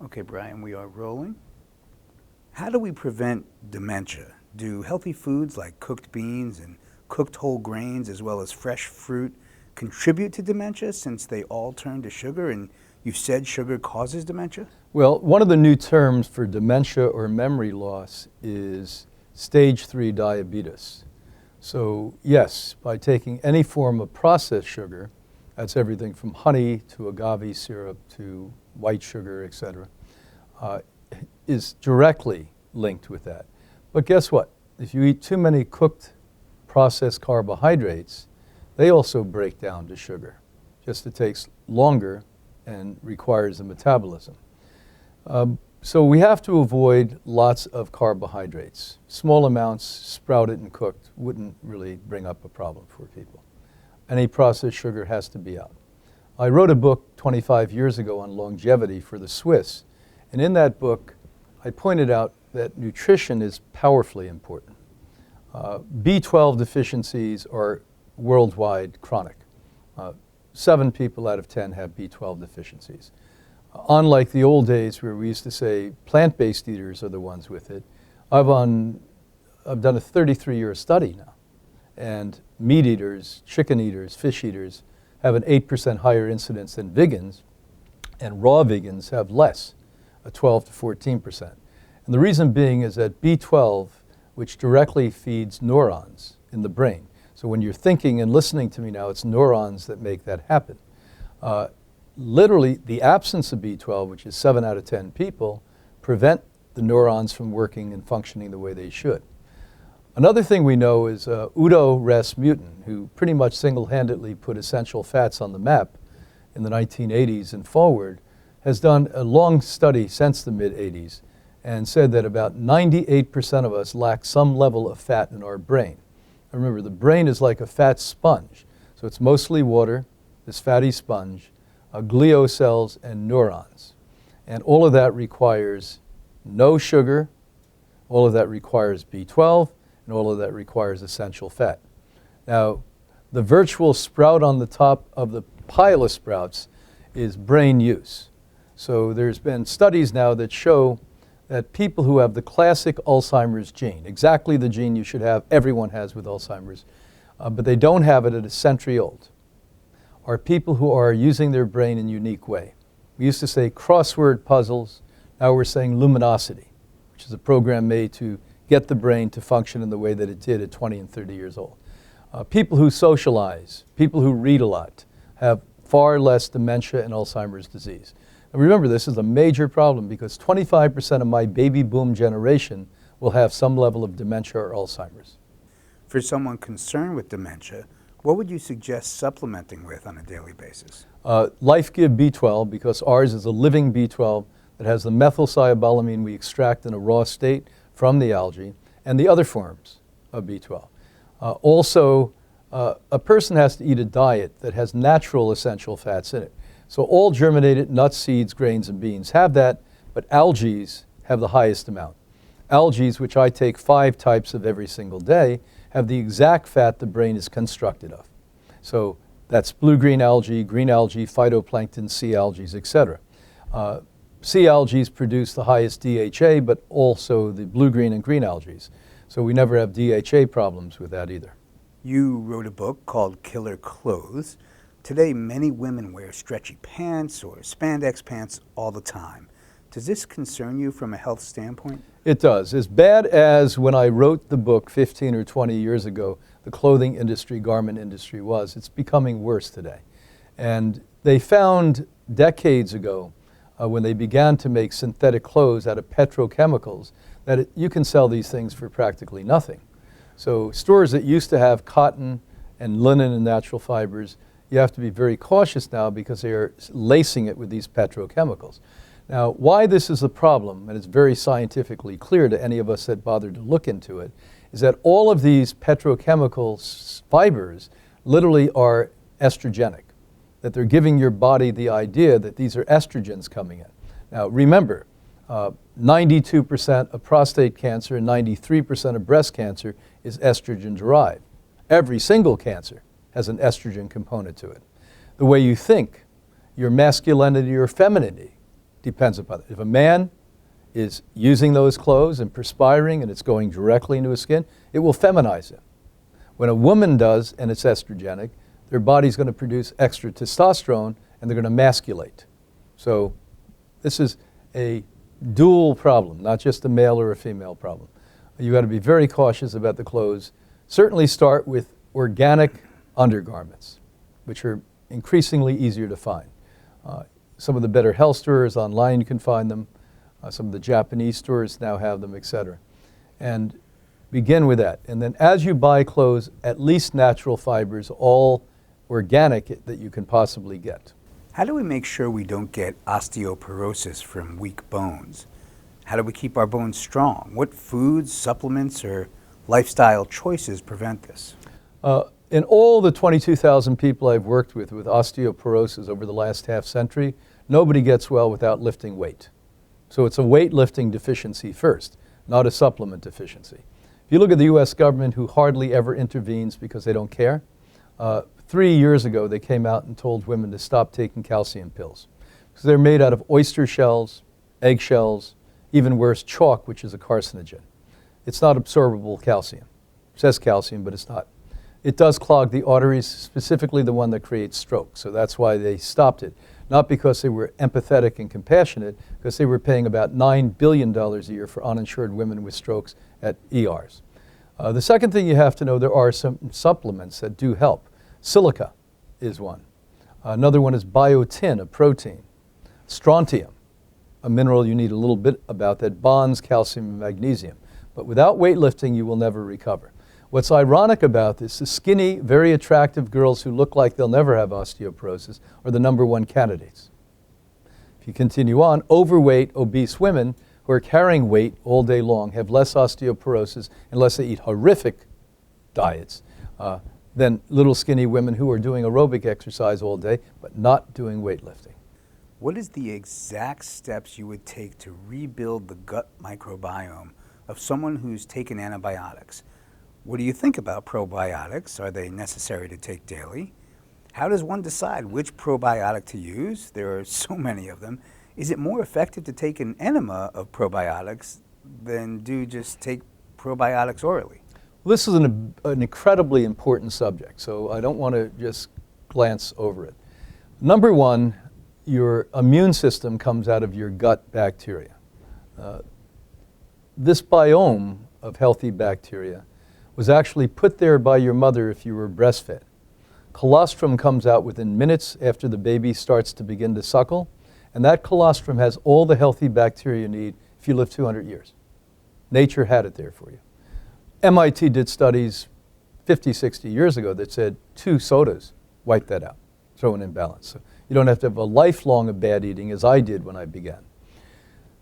Okay, Brian, we are rolling. How do we prevent dementia? Do healthy foods like cooked beans and cooked whole grains as well as fresh fruit contribute to dementia since they all turn to sugar? And you said sugar causes dementia? Well, one of the new terms for dementia or memory loss is stage 3 diabetes. So yes, by taking any form of processed sugar, that's everything from honey to agave syrup to white sugar, etc., is directly linked with that. But guess what? If you eat too many cooked processed carbohydrates, they also break down to sugar. Just it takes longer and requires a metabolism. So we have to avoid lots of carbohydrates. Small amounts, sprouted and cooked, wouldn't really bring up a problem for people. Any processed sugar has to be out. I wrote a book 25 years ago on longevity for the Swiss, and in that book I pointed out that nutrition is powerfully important. B12 deficiencies are worldwide chronic. 7 people out of 10 have B12 deficiencies. Unlike the old days where we used to say plant-based eaters are the ones with it, I've done a 33-year study now, and meat eaters, chicken eaters, fish eaters have an 8% higher incidence than vegans, and raw vegans have less, a 12 to 14%. And the reason being is that B12, which directly feeds neurons in the brain, so when you're thinking and listening to me now, it's neurons that make that happen. Literally, the absence of B12, which is 7 out of 10 people, prevent the neurons from working and functioning the way they should. Another thing we know is Udo Rasmussen, who pretty much single-handedly put essential fats on the map in the 1980s and forward, has done a long study since the mid-80s and said that about 98% of us lack some level of fat in our brain. And remember, the brain is like a fat sponge. So it's mostly water, this fatty sponge, glial cells, and neurons. And all of that requires no sugar, all of that requires B12, and all of that requires essential fat. Now, the virtual sprout on the top of the pile of sprouts is brain use. So there's been studies now that show that people who have the classic Alzheimer's gene, exactly the gene you should have, everyone has with Alzheimer's, but they don't have it at a century old, are people who are using their brain in a unique way. We used to say crossword puzzles, now we're saying luminosity, which is a program made to get the brain to function in the way that it did at 20 and 30 years old. People who socialize, people who read a lot, have far less dementia and Alzheimer's disease. And remember, this is a major problem because 25% of my baby boom generation will have some level of dementia or Alzheimer's. For someone concerned with dementia, what would you suggest supplementing with on a daily basis? Life Give B12, because ours is a living B12 that has the methylcyabolamine we extract in a raw state from the algae, and the other forms of B12. Also, a person has to eat a diet that has natural essential fats in it. So all germinated nuts, seeds, grains, and beans have that, but algae have the highest amount. Algae, which I take 5 types of every single day, have the exact fat the brain is constructed of. So that's blue-green algae, phytoplankton, sea algae, etc. Sea algae produce the highest DHA, but also the blue-green and green algae. So we never have DHA problems with that either. You wrote a book called Killer Clothes. Today, many women wear stretchy pants or spandex pants all the time. Does this concern you from a health standpoint? It does. As bad as when I wrote the book 15 or 20 years ago, the clothing industry, garment industry was, it's becoming worse today. And they found decades ago, when they began to make synthetic clothes out of petrochemicals, that you can sell these things for practically nothing. So stores that used to have cotton and linen and natural fibers, you have to be very cautious now because they are lacing it with these petrochemicals. Now, why this is a problem, and it's very scientifically clear to any of us that bothered to look into it, is that all of these petrochemical fibers literally are estrogenic, that they're giving your body the idea that these are estrogens coming in. Now, remember, 92% of prostate cancer and 93% of breast cancer is estrogen derived. Every single cancer has an estrogen component to it. The way you think, your masculinity or femininity, depends upon it. If a man is using those clothes and perspiring and it's going directly into his skin, it will feminize him. When a woman does and it's estrogenic, their body's going to produce extra testosterone and they're going to masculate. So this is a dual problem, not just a male or a female problem. You've got to be very cautious about the clothes. Certainly start with organic undergarments, which are increasingly easier to find. Some of the better health stores online, you can find them. Some of the Japanese stores now have them, etc. And begin with that. And then as you buy clothes, at least natural fibers, all organic that you can possibly get. How do we make sure we don't get osteoporosis from weak bones? How do we keep our bones strong? What foods, supplements, or lifestyle choices prevent this? In all the 22,000 people I've worked with osteoporosis over the last half century, nobody gets well without lifting weight. So it's a weightlifting deficiency first, not a supplement deficiency. If you look at the US government, who hardly ever intervenes because they don't care, 3 years ago they came out and told women to stop taking calcium pills because they're made out of oyster shells, egg shells, even worse, chalk, which is a carcinogen. It's not absorbable calcium. It says calcium, but it's not. It does clog the arteries, specifically the one that creates stroke. So that's why they stopped it. Not because they were empathetic and compassionate, because they were paying about $9 billion a year for uninsured women with strokes at ERs. The second thing you have to know, there are some supplements that do help. Silica is one. Another one is biotin, a protein. Strontium, a mineral you need a little bit about that bonds calcium and magnesium. But without weightlifting, you will never recover. What's ironic about this, the skinny, very attractive girls who look like they'll never have osteoporosis are the #1 candidates. If you continue on, overweight, obese women who are carrying weight all day long have less osteoporosis unless they eat horrific diets than little skinny women who are doing aerobic exercise all day but not doing weightlifting. What is the exact steps you would take to rebuild the gut microbiome of someone who's taken antibiotics? What do you think about probiotics? Are they necessary to take daily? How does one decide which probiotic to use? There are so many of them. Is it more effective to take an enema of probiotics than do just take probiotics orally? Well, this is an incredibly important subject, so I don't want to just glance over it. #1, your immune system comes out of your gut bacteria. This biome of healthy bacteria was actually put there by your mother if you were breastfed. Colostrum comes out within minutes after the baby starts to begin to suckle, and that colostrum has all the healthy bacteria you need if you live 200 years. Nature had it there for you. MIT did studies 50, 60 years ago that said 2 sodas wipe that out, throw an imbalance. So you don't have to have a lifelong of bad eating as I did when I began.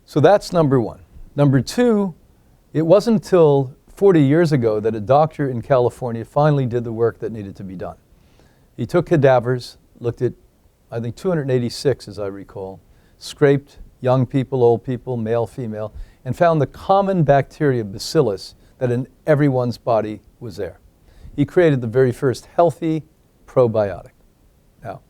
So that's #1. #2, it wasn't until 40 years ago that a doctor in California finally did the work that needed to be done. He took cadavers, looked at, I think, 286, as I recall, scraped young people, old people, male, female, and found the common bacteria, bacillus, that in everyone's body was there. He created the very first healthy probiotic. Now,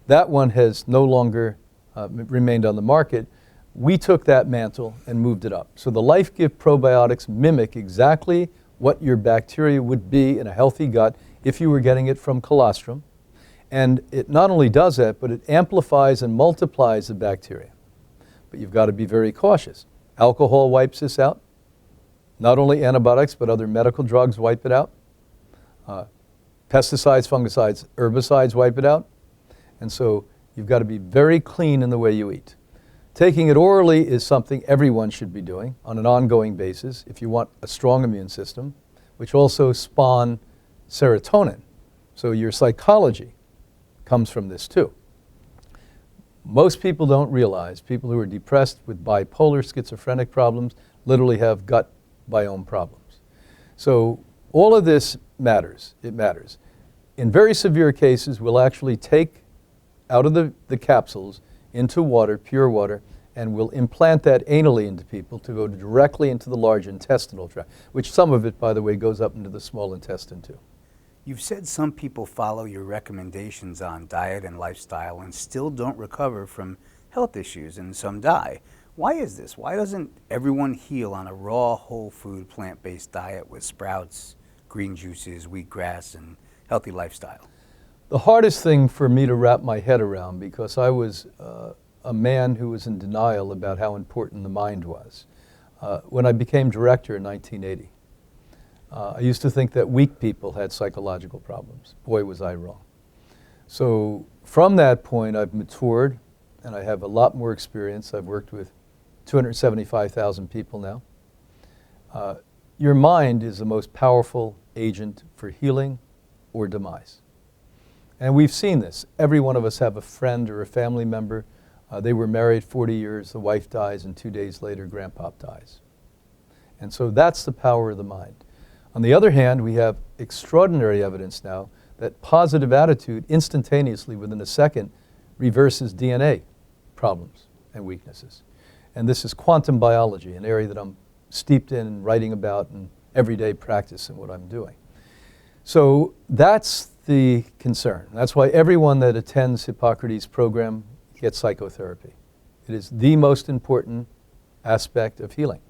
that one has no longer remained on the market. We took that mantle and moved it up. So the Life Gift probiotics mimic exactly what your bacteria would be in a healthy gut if you were getting it from colostrum. And it not only does that, but it amplifies and multiplies the bacteria. But you've got to be very cautious. Alcohol wipes this out. Not only antibiotics, but other medical drugs wipe it out. Pesticides, fungicides, herbicides wipe it out. And so you've got to be very clean in the way you eat. Taking it orally is something everyone should be doing on an ongoing basis if you want a strong immune system, which also spawn serotonin. So your psychology comes from this too. Most people don't realize people who are depressed with bipolar, schizophrenic problems literally have gut biome problems. So all of this matters. It matters. In very severe cases, we'll actually take out of the capsules into water, pure water, and we'll implant that anally into people to go directly into the large intestinal tract, which some of it, by the way, goes up into the small intestine too. You've said some people follow your recommendations on diet and lifestyle and still don't recover from health issues and some die. Why is this? Why doesn't everyone heal on a raw, whole food, plant-based diet with sprouts, green juices, wheatgrass, and healthy lifestyle? The hardest thing for me to wrap my head around, because I was a man who was in denial about how important the mind was. When I became director in 1980, I used to think that weak people had psychological problems. Boy, was I wrong. So from that point, I've matured, and I have a lot more experience. I've worked with 275,000 people now. Your mind is the most powerful agent for healing or demise. And we've seen this. Every one of us have a friend or a family member. They were married 40 years, the wife dies, and 2 days later, grandpop dies. And so that's the power of the mind. On the other hand, we have extraordinary evidence now that positive attitude instantaneously, within a second, reverses DNA problems and weaknesses. And this is quantum biology, an area that I'm steeped in and writing about in everyday practice in what I'm doing. So that's the concern. That's why everyone that attends Hippocrates' program gets psychotherapy. It is the most important aspect of healing.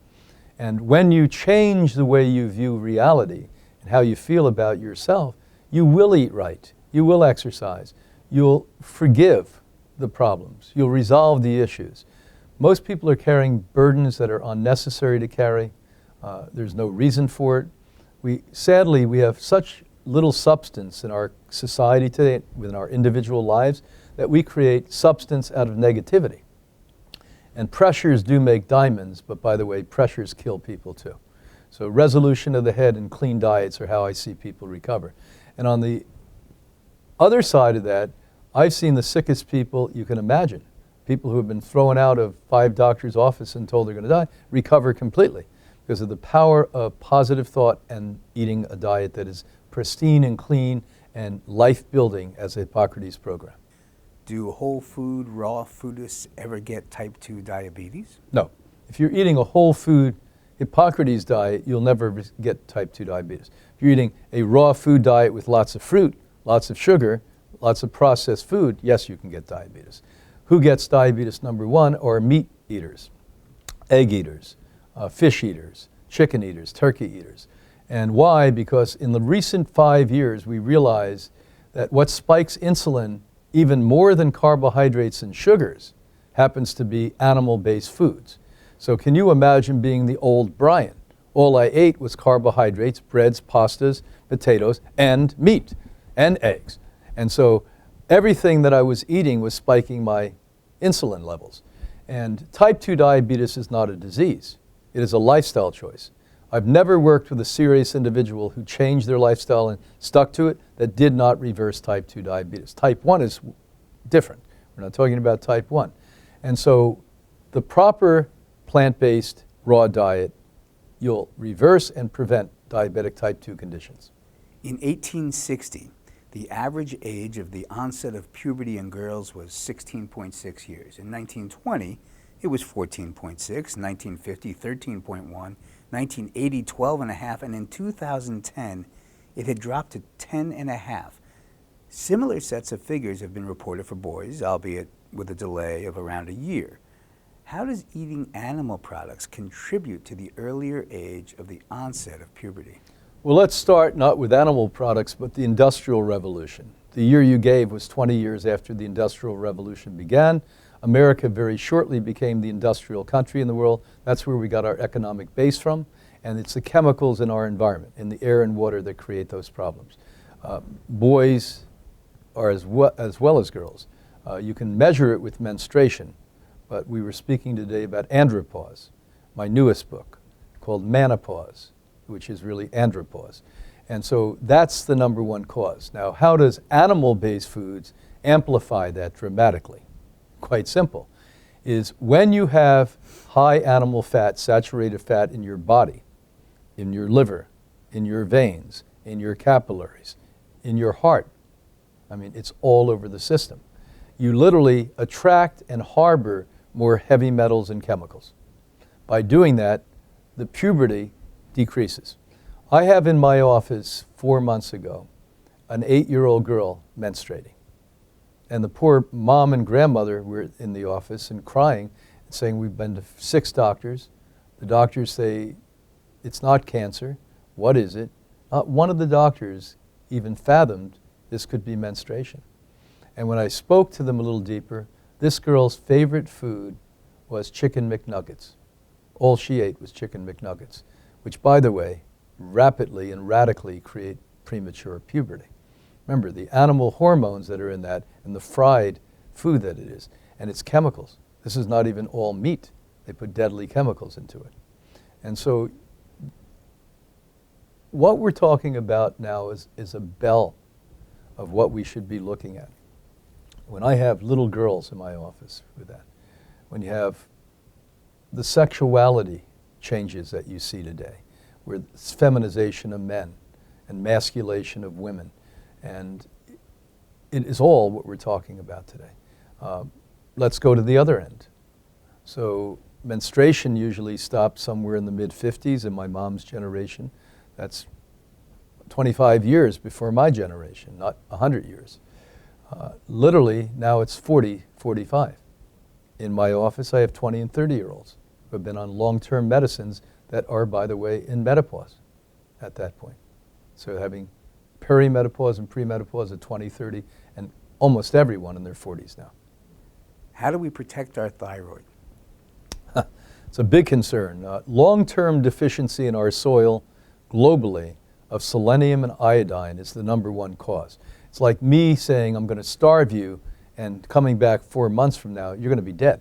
And when you change the way you view reality and how you feel about yourself, you will eat right, you will exercise, you'll forgive the problems, you'll resolve the issues. Most people are carrying burdens that are unnecessary to carry. There's no reason for it. Sadly, we have such little substance in our society today, within our individual lives, that we create substance out of negativity. And pressures do make diamonds, but by the way, pressures kill people too. So resolution of the head and clean diets are how I see people recover. And on the other side of that, I've seen the sickest people you can imagine. People who have been thrown out of 5 doctors' office and told they're going to die, recover completely because of the power of positive thought and eating a diet that is pristine and clean and life-building as a Hippocrates program. Do whole food, raw foodists ever get type 2 diabetes? No. If you're eating a whole food Hippocrates diet, you'll never get type 2 diabetes. If you're eating a raw food diet with lots of fruit, lots of sugar, lots of processed food, yes, you can get diabetes. Who gets diabetes number 1 are meat eaters, egg eaters, fish eaters, chicken eaters, turkey eaters. And why? Because in the recent 5 years, we realized that what spikes insulin even more than carbohydrates and sugars happens to be animal-based foods. So can you imagine being the old Brian? All I ate was carbohydrates, breads, pastas, potatoes, and meat, and eggs. And so everything that I was eating was spiking my insulin levels. And type 2 diabetes is not a disease. It is a lifestyle choice. I've never worked with a serious individual who changed their lifestyle and stuck to it that did not reverse type 2 diabetes. Type 1 is different. We're not talking about type 1. And so the proper plant-based raw diet, you'll reverse and prevent diabetic type 2 conditions. In 1860, the average age of the onset of puberty in girls was 16.6 years. In 1920, it was 14.6, 1950, 13.1, 1980, 12.5, and in 2010, it had dropped to 10.5. Similar sets of figures have been reported for boys, albeit with a delay of around a year. How does eating animal products contribute to the earlier age of the onset of puberty? Well, let's start not with animal products, but the Industrial Revolution. The year you gave was 20 years after the Industrial Revolution began. America very shortly became the industrial country in the world. That's where we got our economic base from. And it's the chemicals in our environment, in the air and water, that create those problems. Boys are as well as girls. You can measure it with menstruation. But we were speaking today about andropause, my newest book, called Menopause, which is really andropause. And so that's the number one cause. Now, how does animal-based foods amplify that dramatically? Quite simple, is when you have high animal fat, saturated fat in your body, in your liver, in your veins, in your capillaries, in your heart, I mean, it's all over the system. You literally attract and harbor more heavy metals and chemicals. By doing that, the puberty decreases. I have in my office 4 months ago an 8-year-old girl menstruating. And the poor mom and grandmother were in the office and crying and saying, we've been to 6 doctors. The doctors say, it's not cancer. What is it? Not one of the doctors even fathomed this could be menstruation. And when I spoke to them a little deeper, this girl's favorite food was chicken McNuggets. All she ate was chicken McNuggets, which, by the way, rapidly and radically create premature puberty. Remember, the animal hormones that are in that and the fried food that it is, and it's chemicals. This is not even all meat. They put deadly chemicals into it. And so what we're talking about now is a bell of what we should be looking at. When I have little girls in my office with that, when you have the sexuality changes that you see today, where it's feminization of men and masculation of women, and it is all what we're talking about today. Let's go to the other end. So menstruation usually stopped somewhere in the mid-50s in my mom's generation. That's 25 years before my generation, not 100 years. Literally, now it's 40, 45. In my office, I have 20 and 30-year-olds who have been on long-term medicines that are, by the way, in menopause at that point. So having perimenopause and premenopause at 20, 30, and almost everyone in their 40s now. How do we protect our thyroid? It's a big concern. Long-term deficiency in our soil globally of selenium and iodine is the #1 cause. It's like me saying I'm going to starve you and coming back 4 months from now, you're going to be dead.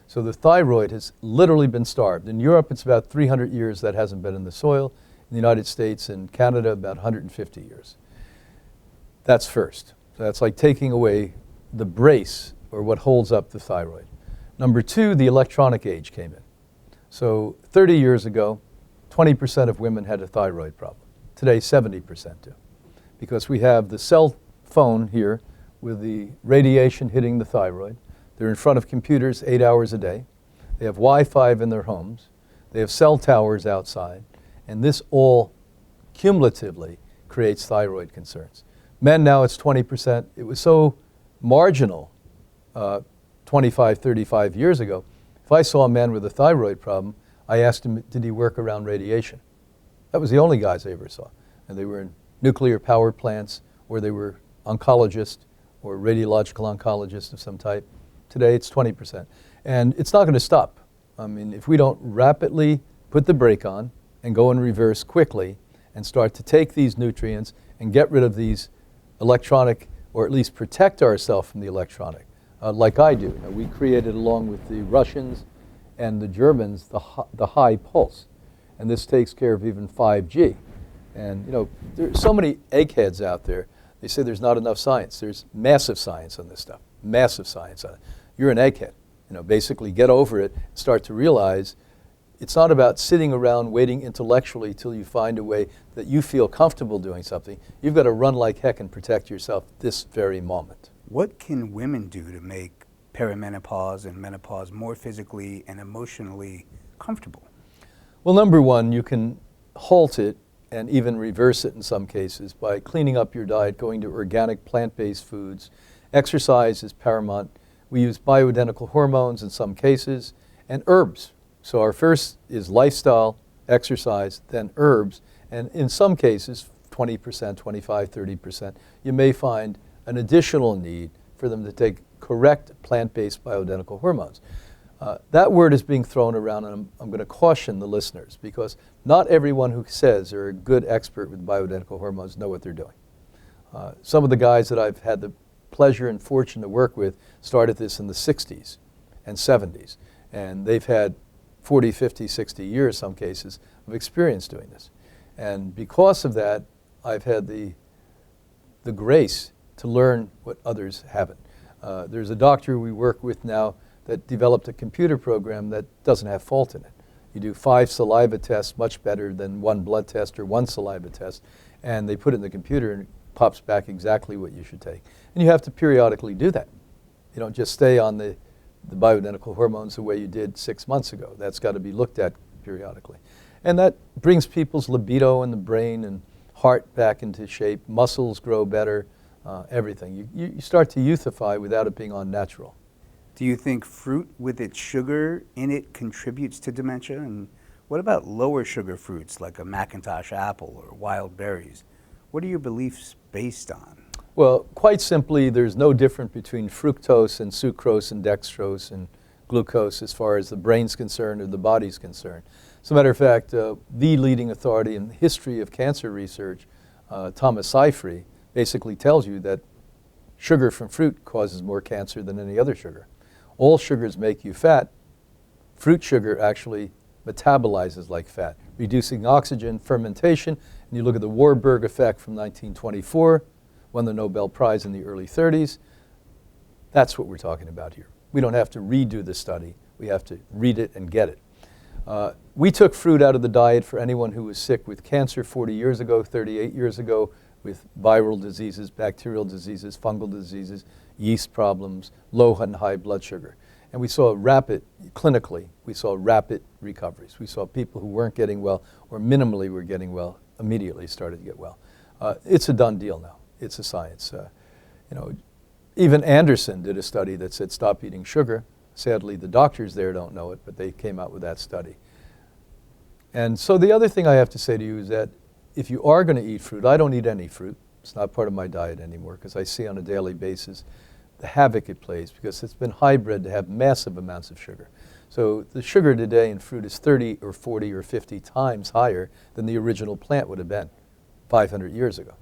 So the thyroid has literally been starved. In Europe, it's about 300 years that hasn't been in the soil. In the United States and Canada, about 150 years. That's first. So that's like taking away the brace or what holds up the thyroid. #2, the electronic age came in. So 30 years ago, 20% of women had a thyroid problem. Today, 70% do. Because we have the cell phone here with the radiation hitting the thyroid. They're in front of computers 8 hours a day. They have Wi-Fi in their homes. They have cell towers outside. And this all cumulatively creates thyroid concerns. Men now, it's 20%. It was so marginal 25, 35 years ago. If I saw a man with a thyroid problem, I asked him, did he work around radiation? That was the only guys I ever saw. And they were in nuclear power plants, or they were oncologists or radiological oncologists of some type. Today, it's 20%. And it's not going to stop. I mean, if we don't rapidly put the brake on and go in reverse quickly and start to take these nutrients and get rid of these electronic, or at least protect ourselves from the electronic, like I do. You know, we created, along with the Russians and the Germans, the high pulse. And this takes care of even 5G. And you know, there's so many eggheads out there. They say there's not enough science. There's massive science on this stuff, massive science on it. You're an egghead. You know, basically get over it, start to realize it's not about sitting around waiting intellectually till you find a way that you feel comfortable doing something. You've got to run like heck and protect yourself this very moment. What can women do to make perimenopause and menopause more physically and emotionally comfortable? Well, #1, you can halt it and even reverse it in some cases by cleaning up your diet, going to organic plant-based foods. Exercise is paramount. We use bioidentical hormones in some cases, and herbs. So our first is lifestyle, exercise, then herbs, and in some cases, 20%, 25, 30%, you may find an additional need for them to take correct plant-based bioidentical hormones. That word is being thrown around, and I'm going to caution the listeners, because not everyone who says they're a good expert with bioidentical hormones know what they're doing. Some of the guys that I've had the pleasure and fortune to work with started this in the 60s and 70s, and they've had 40, 50, 60 years, some cases, of experience doing this. And because of that, I've had the grace to learn what others haven't. There's a doctor we work with now that developed a computer program that doesn't have fault in it. You do 5 saliva tests, much better than 1 blood test or 1 saliva test, and they put it in the computer and it pops back exactly what you should take. And you have to periodically do that. You don't just stay on the bioidentical hormones the way you did 6 months ago. That's got to be looked at periodically. And that brings people's libido in the brain and heart back into shape. Muscles grow better. everything. You start to youthify without it being unnatural. Do you think fruit with its sugar in it contributes to dementia? And what about lower sugar fruits like a Macintosh apple or wild berries? What are your beliefs based on? Well, quite simply, there's no difference between fructose and sucrose and dextrose and glucose as far as the brain's concerned or the body's concerned. As a matter of fact, the leading authority in the history of cancer research, Thomas Seyfried, basically tells you that sugar from fruit causes more cancer than any other sugar. All sugars make you fat. Fruit sugar actually metabolizes like fat, reducing oxygen, fermentation, and you look at the Warburg effect from 1924, won the Nobel Prize in the early 30s. That's what we're talking about here. We don't have to redo the study. We have to read it and get it. We took fruit out of the diet for anyone who was sick with cancer 40 years ago, 38 years ago, with viral diseases, bacterial diseases, fungal diseases, yeast problems, low and high blood sugar. And we saw clinically, we saw rapid recoveries. We saw people who weren't getting well or minimally were getting well immediately started to get well. It's a done deal now. It's a science. Even Anderson did a study that said stop eating sugar. Sadly, the doctors there don't know it, but they came out with that study. And so the other thing I have to say to you is that if you are going to eat fruit, I don't eat any fruit. It's not part of my diet anymore because I see on a daily basis the havoc it plays because it's been hybrid to have massive amounts of sugar. So the sugar today in fruit is 30 or 40 or 50 times higher than the original plant would have been 500 years ago.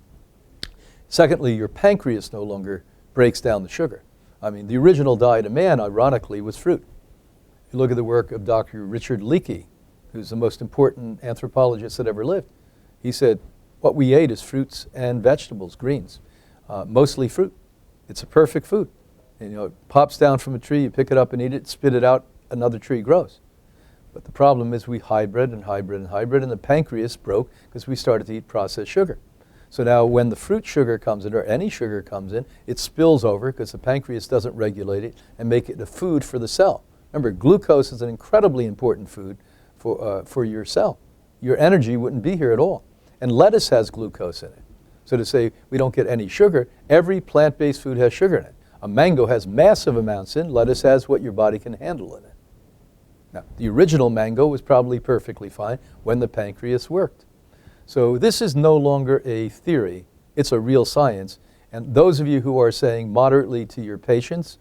Secondly, your pancreas no longer breaks down the sugar. I mean, the original diet of man, ironically, was fruit. You look at the work of Dr. Richard Leakey, who's the most important anthropologist that ever lived. He said, what we ate is fruits and vegetables, greens, mostly fruit. It's a perfect food. And, it pops down from a tree, you pick it up and eat it, spit it out, another tree grows. But the problem is we hybrid and hybrid and hybrid, and the pancreas broke because we started to eat processed sugar. So now when the fruit sugar comes in, or any sugar comes in, it spills over because the pancreas doesn't regulate it and make it a food for the cell. Remember, glucose is an incredibly important food for your cell. Your energy wouldn't be here at all. And lettuce has glucose in it. So to say we don't get any sugar, every plant-based food has sugar in it. A mango has massive amounts in, lettuce has what your body can handle in it. Now, the original mango was probably perfectly fine when the pancreas worked. So this is no longer a theory, it's a real science. And those of you who are saying moderately to your patients,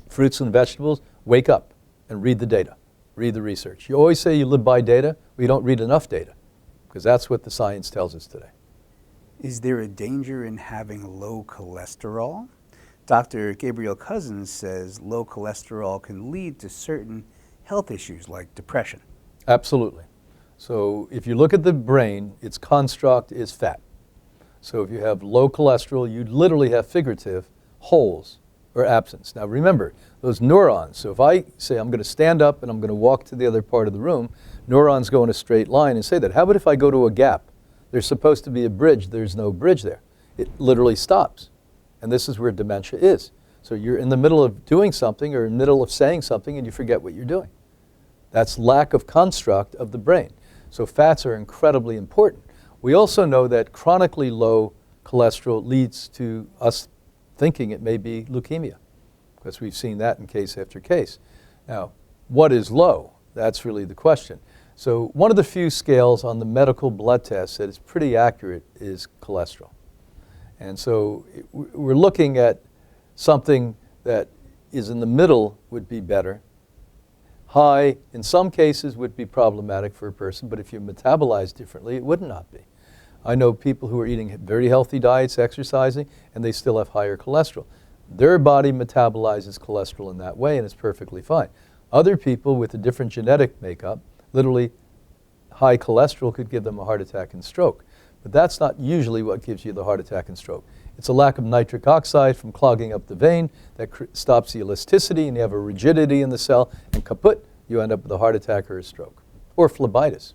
fruits and vegetables, wake up and read the data, read the research. You always say you live by data, we don't read enough data, because that's what the science tells us today. Is there a danger in having low cholesterol? Dr. Gabriel Cousins says low cholesterol can lead to certain health issues like depression. Absolutely. So if you look at the brain, its construct is fat. So if you have low cholesterol, you literally have figurative holes or absence. Now remember, those neurons, so if I say I'm going to stand up and I'm going to walk to the other part of the room, neurons go in a straight line and say that. How about if I go to a gap? There's supposed to be a bridge. There's no bridge there. It literally stops. And this is where dementia is. So you're in the middle of doing something or in the middle of saying something and you forget what you're doing. That's lack of construct of the brain. So fats are incredibly important. We also know that chronically low cholesterol leads to us thinking it may be leukemia, because we've seen that in case after case. Now, what is low? That's really the question. So one of the few scales on the medical blood test that is pretty accurate is cholesterol. And so we're looking at something that is in the middle would be better. High, in some cases, would be problematic for a person, but if you metabolize differently, it would not be. I know people who are eating very healthy diets, exercising, and they still have higher cholesterol. Their body metabolizes cholesterol in that way, and it's perfectly fine. Other people with a different genetic makeup, literally high cholesterol could give them a heart attack and stroke. But that's not usually what gives you the heart attack and stroke. It's a lack of nitric oxide from clogging up the vein that stops the elasticity, and you have a rigidity in the cell, and kaput, you end up with a heart attack or a stroke, or phlebitis.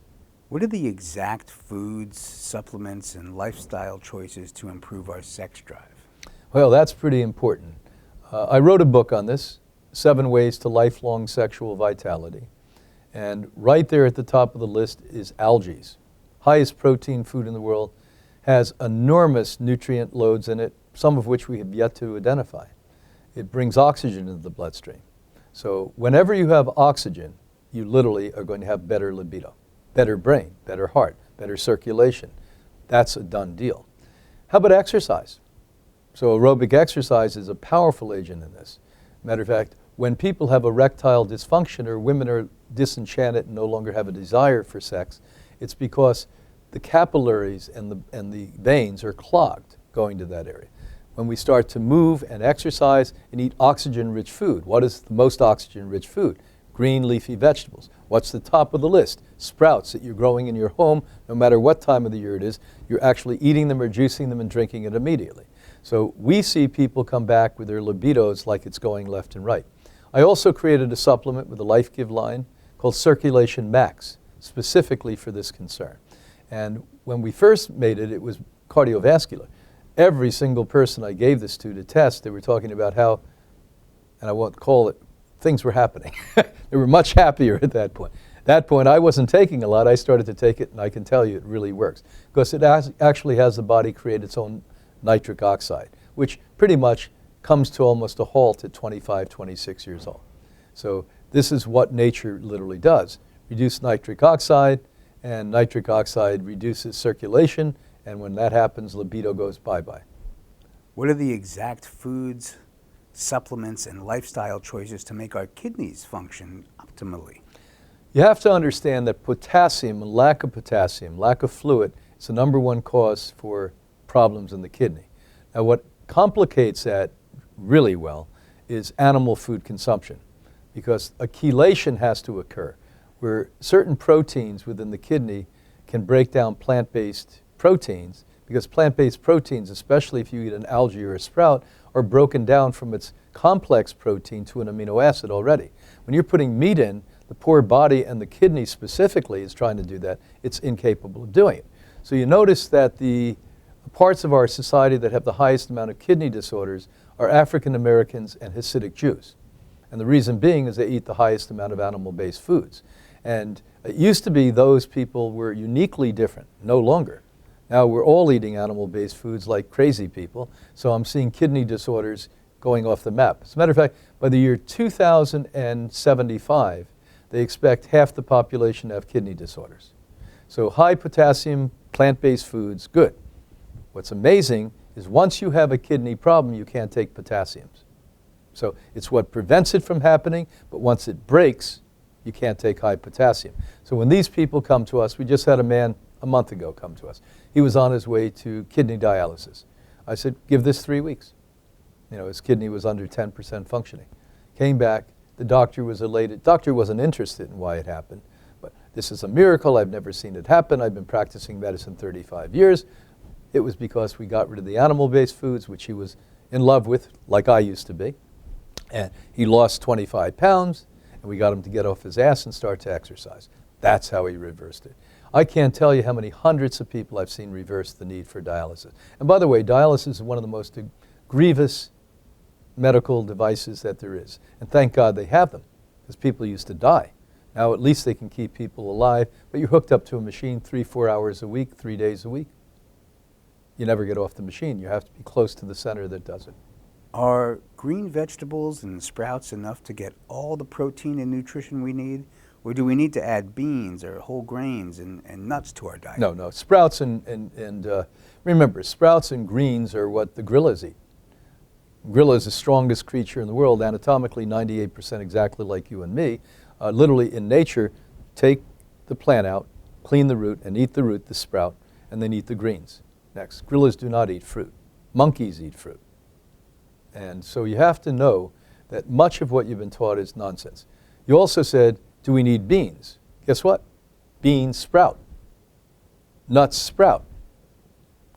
What are the exact foods, supplements, and lifestyle choices to improve our sex drive? Well, that's pretty important. I wrote a book on this, 7 Ways to Lifelong Sexual Vitality. And right there at the top of the list is algae. Highest protein food in the world, has enormous nutrient loads in it, some of which we have yet to identify. It brings oxygen into the bloodstream. So whenever you have oxygen, you literally are going to have better libido, better brain, better heart, better circulation. That's a done deal. How about exercise? So aerobic exercise is a powerful agent in this. Matter of fact, when people have erectile dysfunction or women are disenchanted and no longer have a desire for sex, it's because the capillaries and the veins are clogged going to that area. When we start to move and exercise and eat oxygen-rich food, what is the most oxygen-rich food? Green leafy vegetables. What's the top of the list? Sprouts that you're growing in your home, no matter what time of the year it is, you're actually eating them or juicing them and drinking it immediately. So we see people come back with their libidos like it's going left and right. I also created a supplement with a Life Give line called Circulation Max, specifically for this concern. And when we first made it, it was cardiovascular. Every single person I gave this to test, they were talking about how, and I won't call it, things were happening. They were much happier at that point. At that point, I wasn't taking a lot. I started to take it, and I can tell you it really works. Because it actually has the body create its own nitric oxide, which pretty much comes to almost a halt at 25, 26 years old. So this is what nature literally does. Reduce nitric oxide, and nitric oxide reduces circulation, and when that happens, libido goes bye-bye. What are the exact foods, supplements, and lifestyle choices to make our kidneys function optimally? You have to understand that potassium, lack of fluid, is the number 1 cause for problems in the kidney. Now what complicates that really well is animal food consumption, because a chelation has to occur, where certain proteins within the kidney can break down plant-based proteins, because plant-based proteins, especially if you eat an algae or a sprout, are broken down from its complex protein to an amino acid already. When you're putting meat in, the poor body, and the kidney specifically is trying to do that, it's incapable of doing it. So you notice that the parts of our society that have the highest amount of kidney disorders are African Americans and Hasidic Jews. And the reason being is they eat the highest amount of animal-based foods. And it used to be those people were uniquely different, no longer. Now we're all eating animal-based foods like crazy people, so I'm seeing kidney disorders going off the map. As a matter of fact, by the year 2075, they expect half the population to have kidney disorders. So high potassium, plant-based foods, good. What's amazing is once you have a kidney problem, you can't take potassiums. So it's what prevents it from happening, but once it breaks, you can't take high potassium. So when these people come to us, we just had a man a month ago come to us. He was on his way to kidney dialysis. I said, give this 3 weeks. You know, his kidney was under 10% functioning. Came back, the doctor was elated. Doctor wasn't interested in why it happened, but this is a miracle. I've never seen it happen. I've been practicing medicine 35 years. It was because we got rid of the animal-based foods, which he was in love with, like I used to be. And he lost 25 pounds, and we got him to get off his ass and start to exercise. That's how he reversed it. I can't tell you how many hundreds of people I've seen reverse the need for dialysis. And by the way, dialysis is one of the most grievous medical devices that there is. And thank God they have them, because people used to die. Now at least they can keep people alive, but you're hooked up to a machine 3-4 hours a week, 3 days a week. You never get off the machine. You have to be close to the center that does it. Are green vegetables and sprouts enough to get all the protein and nutrition we need? Or do we need to add beans or whole grains and nuts to our diet? No. Sprouts remember, sprouts and greens are what the gorillas eat. Gorilla is the strongest creature in the world, anatomically 98% exactly like you and me. Literally in nature, take the plant out, clean the root, and eat the root, the sprout, and then eat the greens. Next, gorillas do not eat fruit. Monkeys eat fruit. And so you have to know that much of what you've been taught is nonsense. You also said, do we need beans? Guess what? Beans sprout. Nuts sprout.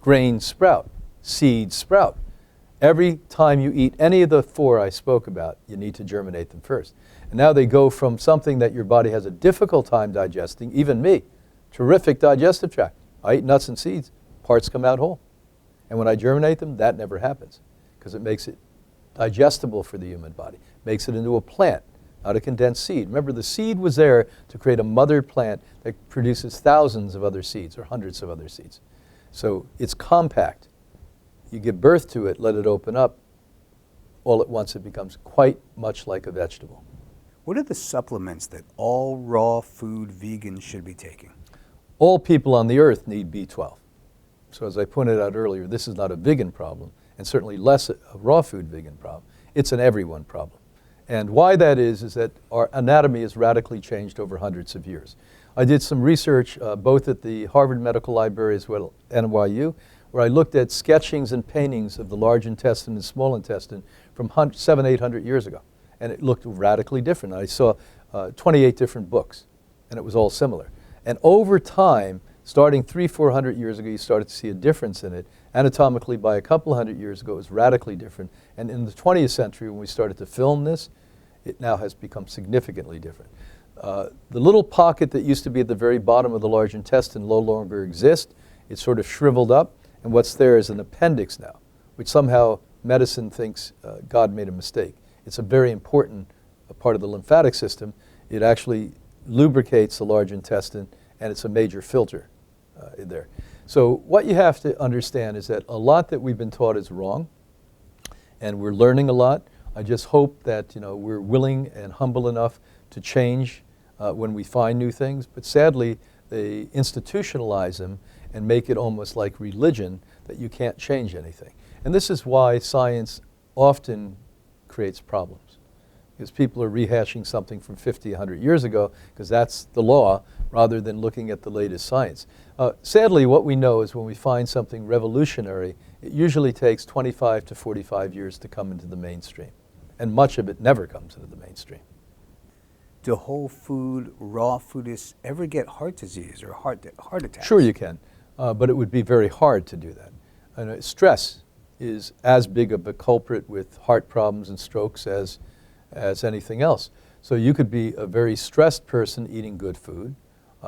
Grains sprout. Seeds sprout. Every time you eat any of the 4 I spoke about, you need to germinate them first. And now they go from something that your body has a difficult time digesting, even me, terrific digestive tract. I eat nuts and seeds, parts come out whole. And when I germinate them, that never happens, because it makes it digestible for the human body, makes it into a plant, not a condensed seed. Remember, the seed was there to create a mother plant that produces thousands of other seeds or hundreds of other seeds. So it's compact. You give birth to it, let it open up, all at once it becomes quite much like a vegetable. What are the supplements that all raw food vegans should be taking? All people on the earth need B12. So as I pointed out earlier, this is not a vegan problem, and certainly less a raw food vegan problem. It's an everyone problem. And why that is that our anatomy has radically changed over hundreds of years. I did some research both at the Harvard Medical Library as well as NYU, where I looked at sketchings and paintings of the large intestine and small intestine from 700-800 years ago. And it looked radically different. I saw 28 different books, and it was all similar. And over time, starting 300-400 years ago, you started to see a difference in it. Anatomically, by a couple hundred years ago, it was radically different. And in the 20th century, when we started to film this, it now has become significantly different. The little pocket that used to be at the very bottom of the large intestine no longer exists. It's sort of shriveled up, and what's there is an appendix now, which somehow medicine thinks God made a mistake. It's a very important part of the lymphatic system. It actually lubricates the large intestine, and it's a major filter there. So what you have to understand is that a lot that we've been taught is wrong, and we're learning a lot. I just hope that we're willing and humble enough to change when we find new things, but sadly they institutionalize them and make it almost like religion that you can't change anything. And this is why science often creates problems, because people are rehashing something from 50, 100 years ago, because that's the law, rather than looking at the latest science. Sadly, what we know is when we find something revolutionary, it usually takes 25 to 45 years to come into the mainstream, and much of it never comes into the mainstream. Do whole food, raw foodists ever get heart disease or heart attacks? Sure you can, but it would be very hard to do that. And stress is as big of a culprit with heart problems and strokes as anything else. So you could be a very stressed person eating good food.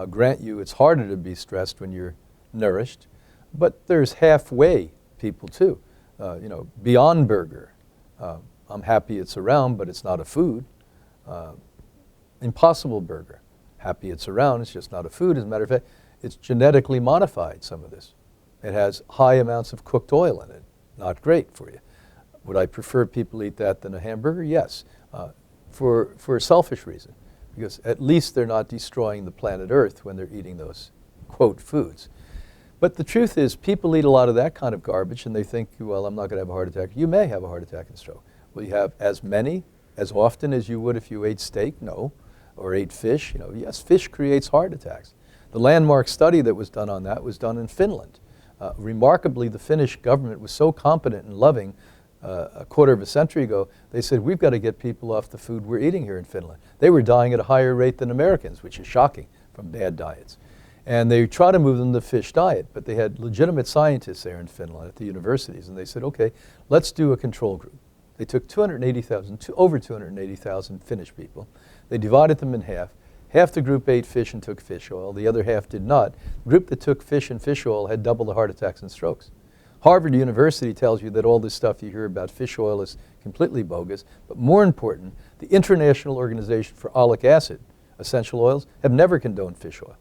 Grant you, it's harder to be stressed when you're nourished, but there's halfway people too. Beyond Burger, I'm happy it's around, but it's not a food. Impossible Burger, happy it's around, it's just not a food. As a matter of fact, it's genetically modified, some of this. It has high amounts of cooked oil in it. Not great for you. Would I prefer people eat that than a hamburger? Yes, for a selfish reason, because at least they're not destroying the planet Earth when they're eating those, quote, foods. But the truth is, people eat a lot of that kind of garbage and they think, well, I'm not going to have a heart attack. You may have a heart attack and stroke. Will you have as many, as often as you would if you ate steak? No. Or ate fish? Yes, fish creates heart attacks. The landmark study that was done on that was done in Finland. Remarkably, the Finnish government was so competent and loving a quarter of a century ago, they said, we've got to get people off the food we're eating here in Finland. They were dying at a higher rate than Americans, which is shocking from bad diets. And they tried to move them to the fish diet, but they had legitimate scientists there in Finland at the universities, and they said, okay, let's do a control group. They took over 280,000 Finnish people. They divided them in half. Half the group ate fish and took fish oil. The other half did not. The group that took fish and fish oil had double the heart attacks and strokes. Harvard University tells you that all this stuff you hear about fish oil is completely bogus. But more important, the International Organization for Oleic Acid, essential oils, have never condoned fish oil.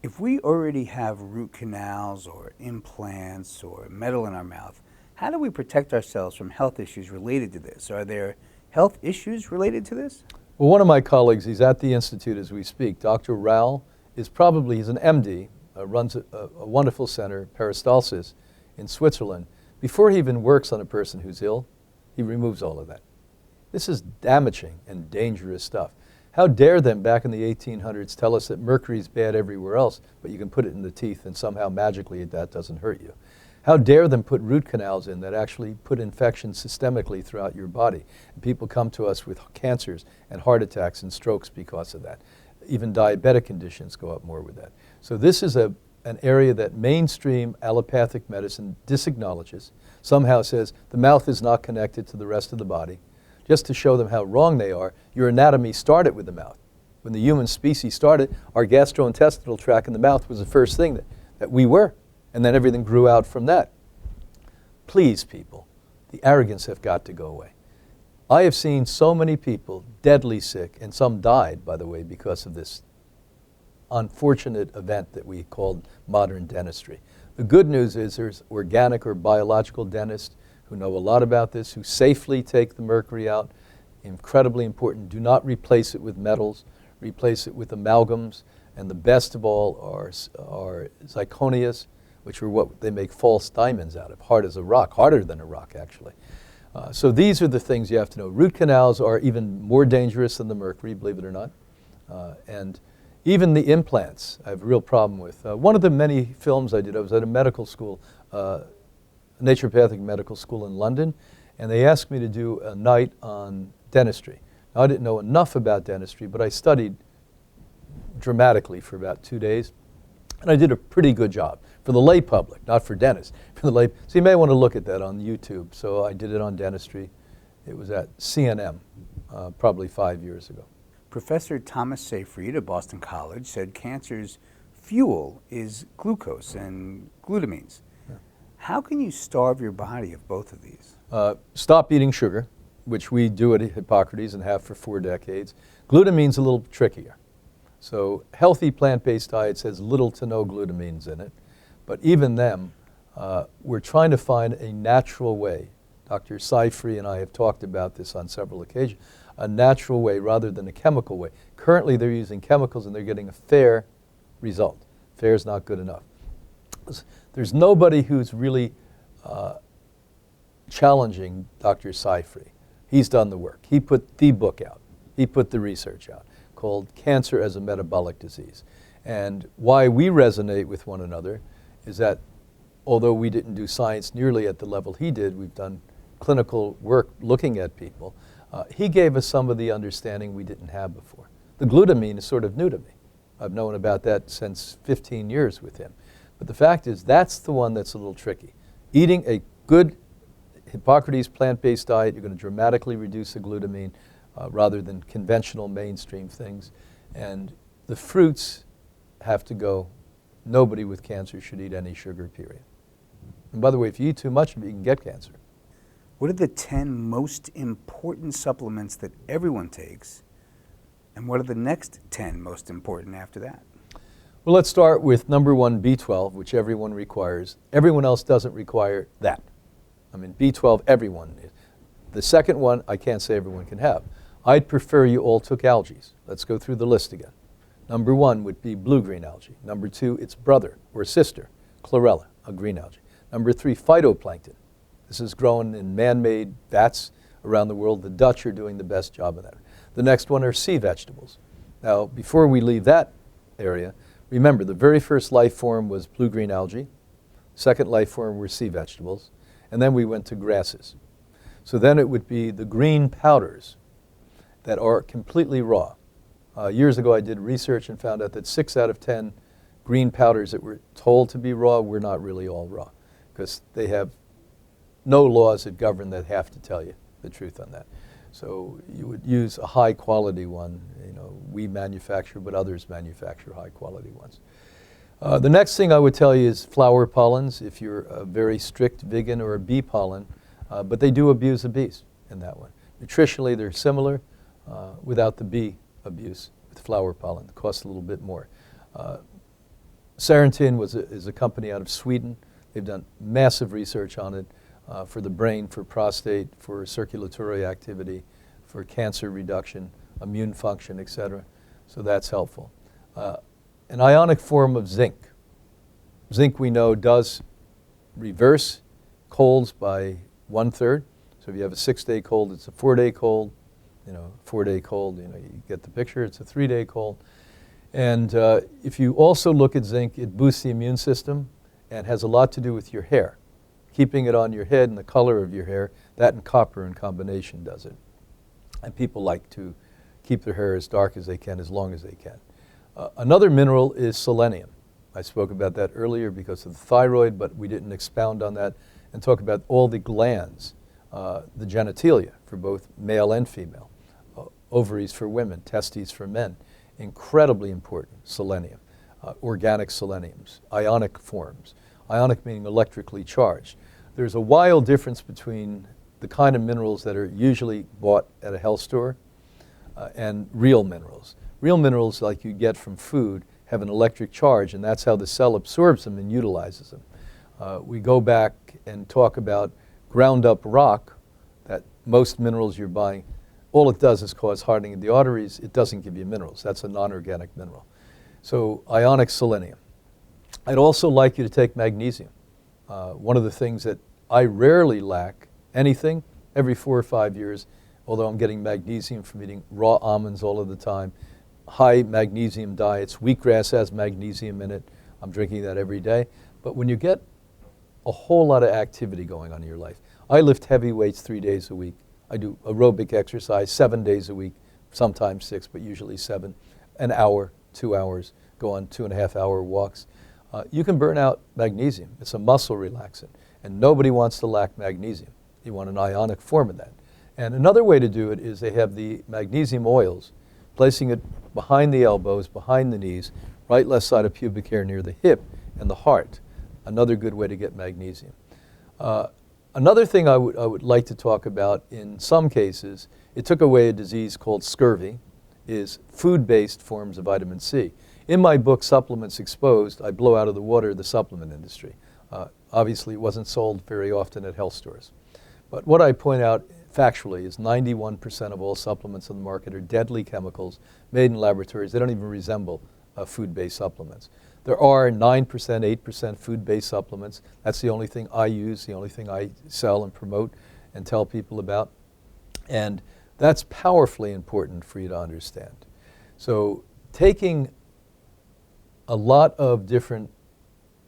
If we already have root canals or implants or metal in our mouth, how do we protect ourselves from health issues related to this? Are there health issues related to this? Well, one of my colleagues, he's at the Institute as we speak, Dr. Rao, he's an MD, runs a wonderful center, Peristalsis, in Switzerland. Before he even works on a person who's ill, he removes all of that. This is damaging and dangerous stuff. How dare them back in the 1800s tell us that mercury is bad everywhere else, but you can put it in the teeth and somehow magically that doesn't hurt you. How dare them put root canals in that actually put infections systemically throughout your body. And people come to us with cancers and heart attacks and strokes because of that. Even diabetic conditions go up more with that. So this is an area that mainstream allopathic medicine disacknowledges, somehow says the mouth is not connected to the rest of the body. Just to show them how wrong they are, your anatomy started with the mouth. When the human species started, our gastrointestinal tract in the mouth was the first thing that we were. And then everything grew out from that. Please, people, the arrogance have got to go away. I have seen so many people deadly sick, and some died, by the way, because of this unfortunate event that we called modern dentistry. The good news is there's organic or biological dentists who know a lot about this, who safely take the mercury out. Incredibly important. Do not replace it with metals. Replace it with amalgams. And the best of all are zirconias, which are what they make false diamonds out of, hard as a rock, harder than a rock actually. So these are the things you have to know. Root canals are even more dangerous than the mercury, believe it or not. And even the implants I have a real problem with. One of the many films I did, I was at a medical school, naturopathic medical school in London, and they asked me to do a night on dentistry. Now, I didn't know enough about dentistry, but I studied dramatically for about 2 days, and I did a pretty good job for the lay public, not for dentists. For the lay, so you may want to look at that on YouTube. So I did it on dentistry. It was at CNM, probably 5 years ago. Professor Thomas Seyfried of Boston College said cancer's fuel is glucose and glutamines. Yeah. How can you starve your body of both of these? Stop eating sugar, which we do at Hippocrates and have for 4 decades. Glutamine's a little trickier. So healthy plant-based diets has little to no glutamines in it. But even them, we're trying to find a natural way. Dr. Seyfried and I have talked about this on several occasions. A natural way rather than a chemical way. Currently they're using chemicals and they're getting a fair result. Fair is not good enough. There's nobody who's really challenging Dr. Seyfried. He's done the work. He put the book out. He put the research out called Cancer as a Metabolic Disease. And why we resonate with one another is that although we didn't do science nearly at the level he did, we've done clinical work looking at people. He gave us some of the understanding we didn't have before. The glutamine is sort of new to me. I've known about that since 15 years with him. But the fact is, that's the one that's a little tricky. Eating a good Hippocrates plant-based diet, you're going to dramatically reduce the glutamine rather than conventional mainstream things. And the fruits have to go. Nobody with cancer should eat any sugar, period. And by the way, if you eat too much of it, you can get cancer. What are the 10 most important supplements that everyone takes? And what are the next 10 most important after that? Well, let's start with number 1, B12, which everyone requires. Everyone else doesn't require that. I mean, B12, everyone needs. The second one, I can't say everyone can have. I'd prefer you all took algae. Let's go through the list again. Number 1 would be blue-green algae. Number 2, its brother or sister, chlorella, a green algae. Number 3, phytoplankton. This is grown in man-made vats around the world. The Dutch are doing the best job of that. The next one are sea vegetables. Now, before we leave that area, remember the very first life form was blue-green algae. Second life form were sea vegetables. And then we went to grasses. So then it would be the green powders that are completely raw. Years ago I did research and found out that 6 out of 10 green powders that were told to be raw were not really all raw, because they have no laws that govern that have to tell you the truth on that. So you would use a high quality one. You know, we manufacture, but others manufacture high quality ones. The next thing I would tell you is flower pollens, if you're a very strict vegan, or a bee pollen, but they do abuse the bees in that one. Nutritionally they're similar without the bee abuse with flower pollen. It costs a little bit more. Sarentin is a company out of Sweden. They've done massive research on it for the brain, for prostate, for circulatory activity, for cancer reduction, immune function, etc. So that's helpful. An ionic form of zinc. Zinc, we know, does reverse colds by 1/3. So if you have a 6-day cold, it's a 4-day cold. You know, 4-day cold, you know, you get the picture, it's a 3-day cold. And if you also look at zinc, it boosts the immune system and has a lot to do with your hair. Keeping it on your head and the color of your hair, that and copper in combination does it. And people like to keep their hair as dark as they can, as long as they can. Another mineral is selenium. I spoke about that earlier because of the thyroid, but we didn't expound on that and talk about all the glands, the genitalia for both male and female, ovaries for women, testes for men. Incredibly important, selenium, organic seleniums, ionic forms. Ionic meaning electrically charged. There's a wild difference between the kind of minerals that are usually bought at a health store and real minerals. Real minerals, like you get from food, have an electric charge, and that's how the cell absorbs them and utilizes them. We go back and talk about ground up rock, that most minerals you're buying, all it does is cause hardening of the arteries. It doesn't give you minerals. That's a non-organic mineral. So ionic selenium. I'd also like you to take magnesium. One of the things that I rarely lack anything every 4 or 5 years, although I'm getting magnesium from eating raw almonds all of the time, high magnesium diets. Wheatgrass has magnesium in it. I'm drinking that every day. But when you get a whole lot of activity going on in your life, I lift heavy weights 3 days a week. I do aerobic exercise 7 days a week, sometimes 6, but usually 7, an hour, 2 hours, go on 2.5-hour walks. You can burn out magnesium. It's a muscle relaxant, and nobody wants to lack magnesium. You want an ionic form of that. And another way to do it is they have the magnesium oils, placing it behind the elbows, behind the knees, right left side of pubic hair near the hip and the heart. Another good way to get magnesium. Another thing I would like to talk about in some cases, it took away a disease called scurvy, is food-based forms of vitamin C. In my book, Supplements Exposed, I blow out of the water the supplement industry. Obviously, it wasn't sold very often at health stores. But what I point out factually is 91% of all supplements on the market are deadly chemicals made in laboratories. They don't even resemble food-based supplements. There are 9%, 8% food-based supplements. That's the only thing I use, the only thing I sell and promote and tell people about. And that's powerfully important for you to understand. So taking a lot of different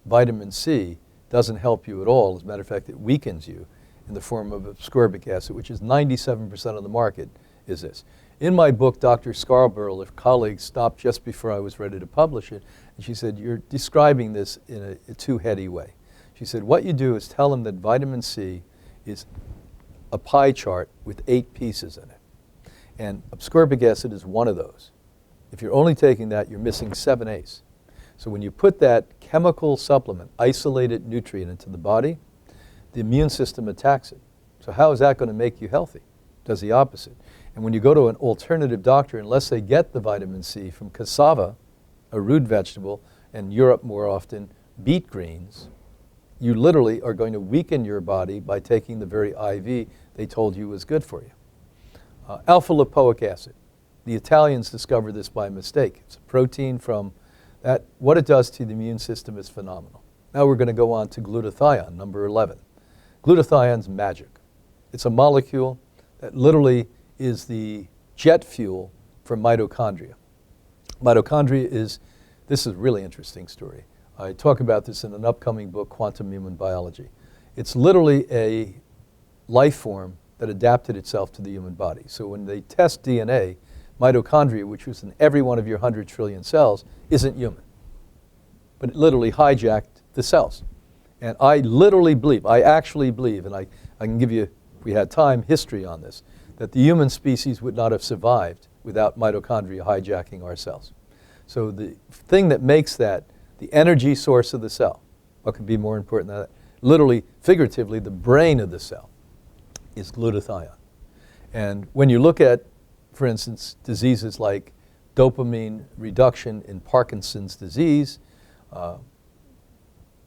vitamin C doesn't help you at all. As a matter of fact, it weakens you in the form of ascorbic acid, which is 97% of the market is this. In my book, Dr. Scarborough, a colleague, stopped just before I was ready to publish it, and she said, "You're describing this in a too heady way." She said, what you do is tell them that vitamin C is a pie chart with 8 pieces in it. And ascorbic acid is one of those. If you're only taking that, you're missing 7/8. So when you put that chemical supplement, isolated nutrient into the body, the immune system attacks it. So how is that going to make you healthy? It does the opposite. And when you go to an alternative doctor, unless they get the vitamin C from cassava, a root vegetable, and Europe more often, beet greens, you literally are going to weaken your body by taking the very IV they told you was good for you. Alpha-lipoic acid. The Italians discovered this by mistake. It's a protein from that. What it does to the immune system is phenomenal. Now we're going to go on to glutathione, number 11. Glutathione's magic. It's a molecule that literally is the jet fuel for mitochondria. Mitochondria is, this is a really interesting story. I talk about this in an upcoming book, Quantum Human Biology. It's literally a life form that adapted itself to the human body. So when they test DNA, mitochondria, which was in every one of your 100 trillion cells, isn't human. But it literally hijacked the cells. And I literally believe, I actually believe, and I can give you, if we had time, history on this, that the human species would not have survived without mitochondria hijacking our cells. So the thing that makes that the energy source of the cell, what could be more important than that? Literally, figuratively, the brain of the cell is glutathione. And when you look at, for instance, diseases like dopamine reduction in Parkinson's disease,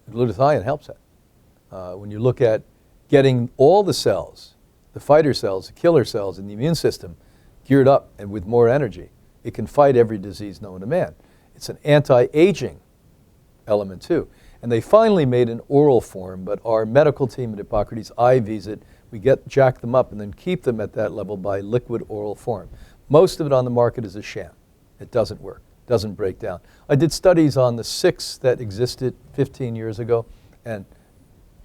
glutathione helps that. When you look at getting all the cells, the fighter cells, the killer cells in the immune system, geared up and with more energy, it can fight every disease known to man. It's an anti-aging element too. And they finally made an oral form, but our medical team at Hippocrates IVs it. We jack them up and then keep them at that level by liquid oral form. Most of it on the market is a sham. It doesn't work, doesn't break down. I did studies on the 6 that existed 15 years ago, and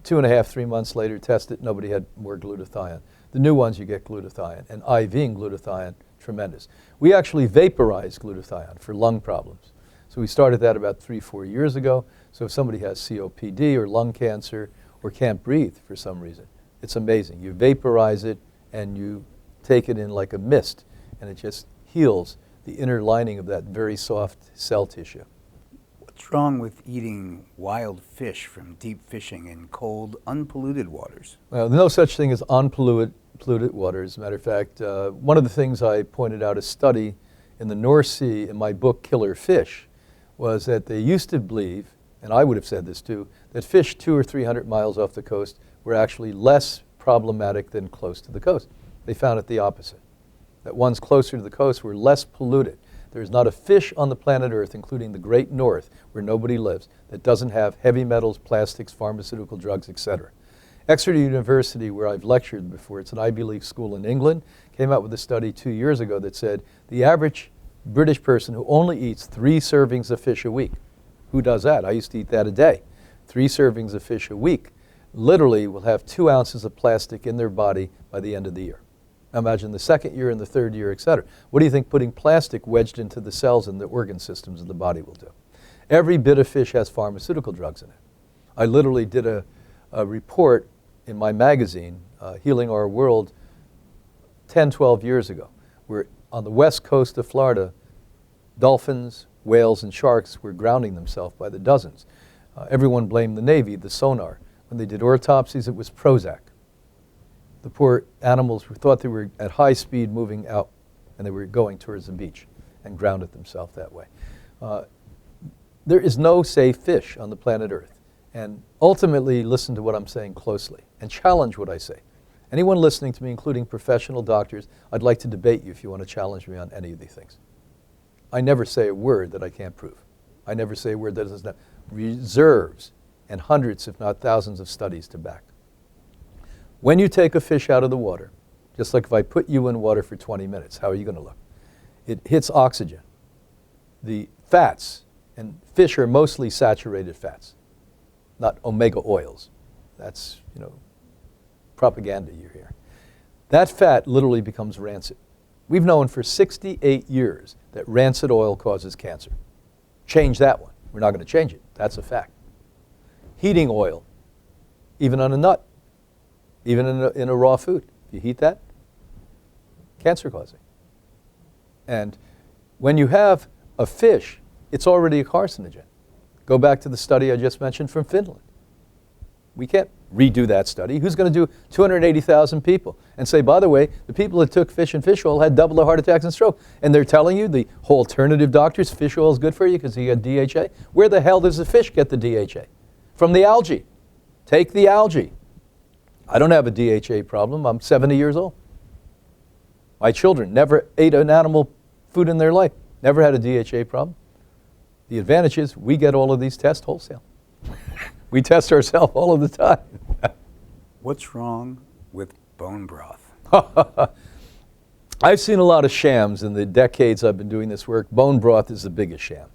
2.5, 3 months later, tested, nobody had more glutathione. The new ones, you get glutathione, and IV glutathione, tremendous. We actually vaporize glutathione for lung problems. So we started that about 3, 4 years ago. So if somebody has COPD or lung cancer or can't breathe for some reason, it's amazing. You vaporize it and you take it in like a mist, and it just heals the inner lining of that very soft cell tissue. What's wrong with eating wild fish from deep fishing in cold, unpolluted waters? Well, there's no such thing as unpolluted waters. As a matter of fact, one of the things I pointed out, a study in the North Sea in my book, Killer Fish, was that they used to believe, and I would have said this too, that fish 200 or 300 miles off the coast were actually less problematic than close to the coast. They found it the opposite, that ones closer to the coast were less polluted. There's not a fish on the planet Earth, including the great north, where nobody lives, that doesn't have heavy metals, plastics, pharmaceutical drugs, etc. Exeter University, where I've lectured before, it's an Ivy League school in England, came out with a study 2 years ago that said the average British person who only eats 3 servings of fish a week, who does that? I used to eat that a day. 3 servings of fish a week literally will have 2 ounces of plastic in their body by the end of the year. Imagine the second year and the third year, et cetera. What do you think putting plastic wedged into the cells and the organ systems of the body will do? Every bit of fish has pharmaceutical drugs in it. I literally did a report in my magazine, Healing Our World, 10, 12 years ago, where on the west coast of Florida, dolphins, whales, and sharks were drowning themselves by the dozens. Everyone blamed the Navy, the sonar. When they did autopsies, it was Prozac. The poor animals thought they were at high speed moving out, and they were going towards the beach and grounded themselves that way. There is no safe fish on the planet Earth. And ultimately, listen to what I'm saying closely and challenge what I say. Anyone listening to me, including professional doctors, I'd like to debate you if you want to challenge me on any of these things. I never say a word that I can't prove. I never say a word that doesn't have reserves and hundreds, if not thousands, of studies to back. When you take a fish out of the water, just like if I put you in water for 20 minutes, how are you going to look? It hits oxygen. The fats, and fish are mostly saturated fats, not omega oils. That's, propaganda you hear. That fat literally becomes rancid. We've known for 68 years that rancid oil causes cancer. Change that one. We're not going to change it. That's a fact. Heating oil, even on a nut, even in a raw food. If you heat that, cancer causing. And when you have a fish, it's already a carcinogen. Go back to the study I just mentioned from Finland. We can't redo that study. Who's going to do 280,000 people and say, by the way, the people that took fish and fish oil had double the heart attacks and stroke? And they're telling you, the whole alternative doctors, fish oil is good for you because you get DHA? Where the hell does the fish get the DHA? From the algae. Take the algae. I don't have a DHA problem. I'm 70 years old. My children never ate an animal food in their life. Never had a DHA problem. The advantage is we get all of these tests wholesale. We test ourselves all of the time. What's wrong with bone broth? I've seen a lot of shams in the decades I've been doing this work. Bone broth is the biggest sham.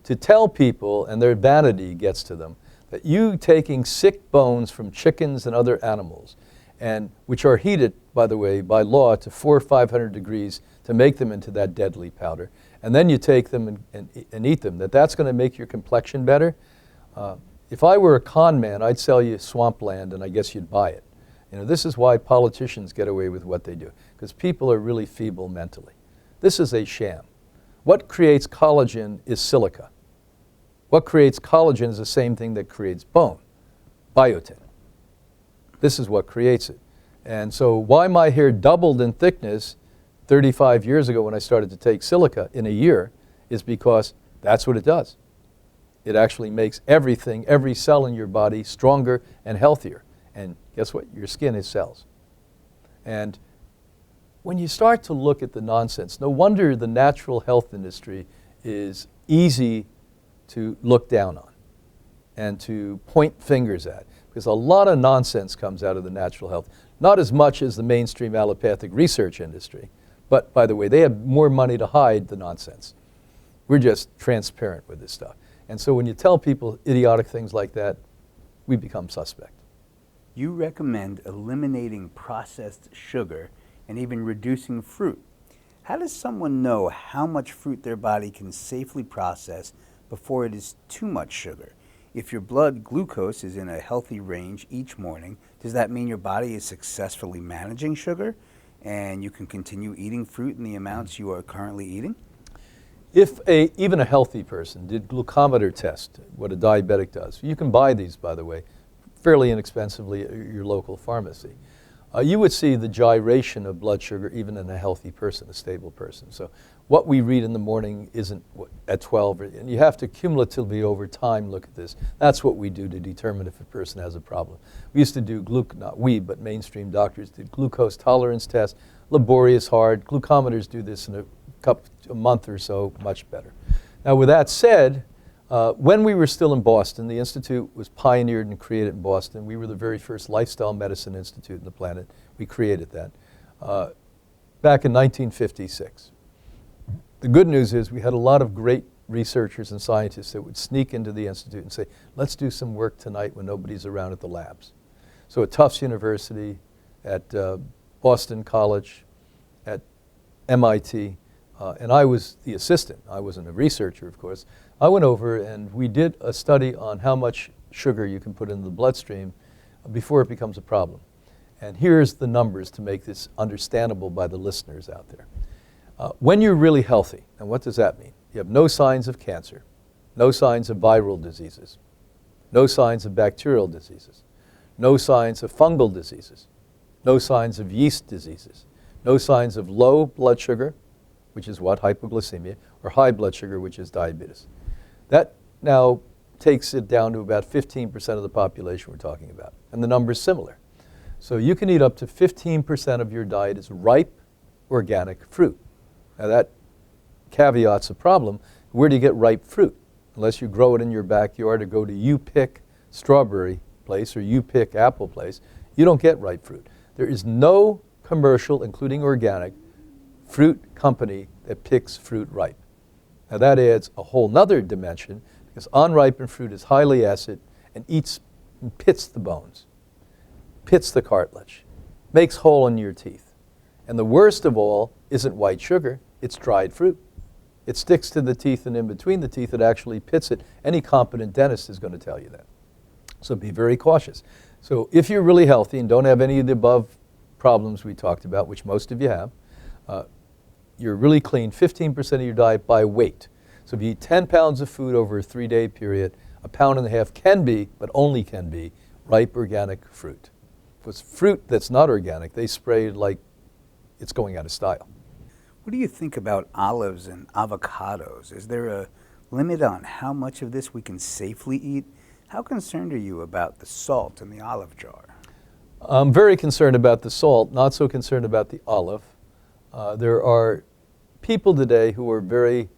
To tell people, and their vanity gets to them, that you taking sick bones from chickens and other animals, and which are heated, by the way, by law to 400 or 500 degrees to make them into that deadly powder, and then you take them and eat them, that's going to make your complexion better. If I were a con man, I'd sell you swampland and I guess you'd buy it. This is why politicians get away with what they do, because people are really feeble mentally. This is a sham. What creates collagen is silica. What creates collagen is the same thing that creates bone, biotin. This is what creates it. And so why my hair doubled in thickness 35 years ago when I started to take silica in a year is because that's what it does. It actually makes everything, every cell in your body stronger and healthier. And guess what? Your skin is cells. And when you start to look at the nonsense, no wonder the natural health industry is easy to look down on and to point fingers at, because a lot of nonsense comes out of the natural health. Not as much as the mainstream allopathic research industry, but by the way, they have more money to hide the nonsense. We're just transparent with this stuff. And so when you tell people idiotic things like that, we become suspect. You recommend eliminating processed sugar and even reducing fruit. How does someone know how much fruit their body can safely process before it is too much sugar? If your blood glucose is in a healthy range each morning, does that mean your body is successfully managing sugar and you can continue eating fruit in the amounts you are currently eating? If even a healthy person did glucometer test, what a diabetic does, you can buy these, by the way, fairly inexpensively at your local pharmacy. you would see the gyration of blood sugar even in a healthy person, a stable person. So what we read in the morning isn't at 12, and you have to cumulatively over time look at this. That's what we do to determine if a person has a problem. We used to do, not we, but mainstream doctors did glucose tolerance tests, laborious, hard. Glucometers do this in a month or so, much better. Now with that said, when we were still in Boston, the Institute was pioneered and created in Boston. We were the very first lifestyle medicine institute on the planet. We created that back in 1956. The good news is we had a lot of great researchers and scientists that would sneak into the Institute and say, let's do some work tonight when nobody's around at the labs. So at Tufts University, at Boston College, at MIT, and I was the assistant. I wasn't a researcher, of course. I went over and we did a study on how much sugar you can put into the bloodstream before it becomes a problem. And here's the numbers to make this understandable by the listeners out there. When you're really healthy, and what does that mean? You have no signs of cancer, no signs of viral diseases, no signs of bacterial diseases, no signs of fungal diseases, no signs of yeast diseases, no signs of low blood sugar, which is what, hypoglycemia, or high blood sugar, which is diabetes. That now takes it down to about 15% of the population we're talking about, and the number's similar. So you can eat up to 15% of your diet is ripe, organic fruit. Now that caveat's a problem. Where do you get ripe fruit? Unless you grow it in your backyard or go to You Pick strawberry place or You Pick apple place, you don't get ripe fruit. There is no commercial, including organic, fruit company that picks fruit ripe. Now that adds a whole nother dimension because unripened fruit is highly acid and pits the bones, pits the cartilage, makes hole in your teeth. And the worst of all isn't white sugar, it's dried fruit. It sticks to the teeth and in between the teeth it actually pits it. Any competent dentist is going to tell you that. So be very cautious. So if you're really healthy and don't have any of the above problems we talked about, which most of you have, you're really clean, 15% of your diet by weight. So if you eat 10 pounds of food over a 3-day period, 1.5 pounds can be, but only can be, ripe organic fruit. If it's fruit that's not organic, they spray like it's going out of style. What do you think about olives and avocados? Is there a limit on how much of this we can safely eat? How concerned are you about the salt in the olive jar? I'm very concerned about the salt, not so concerned about the olive. There are people today who are very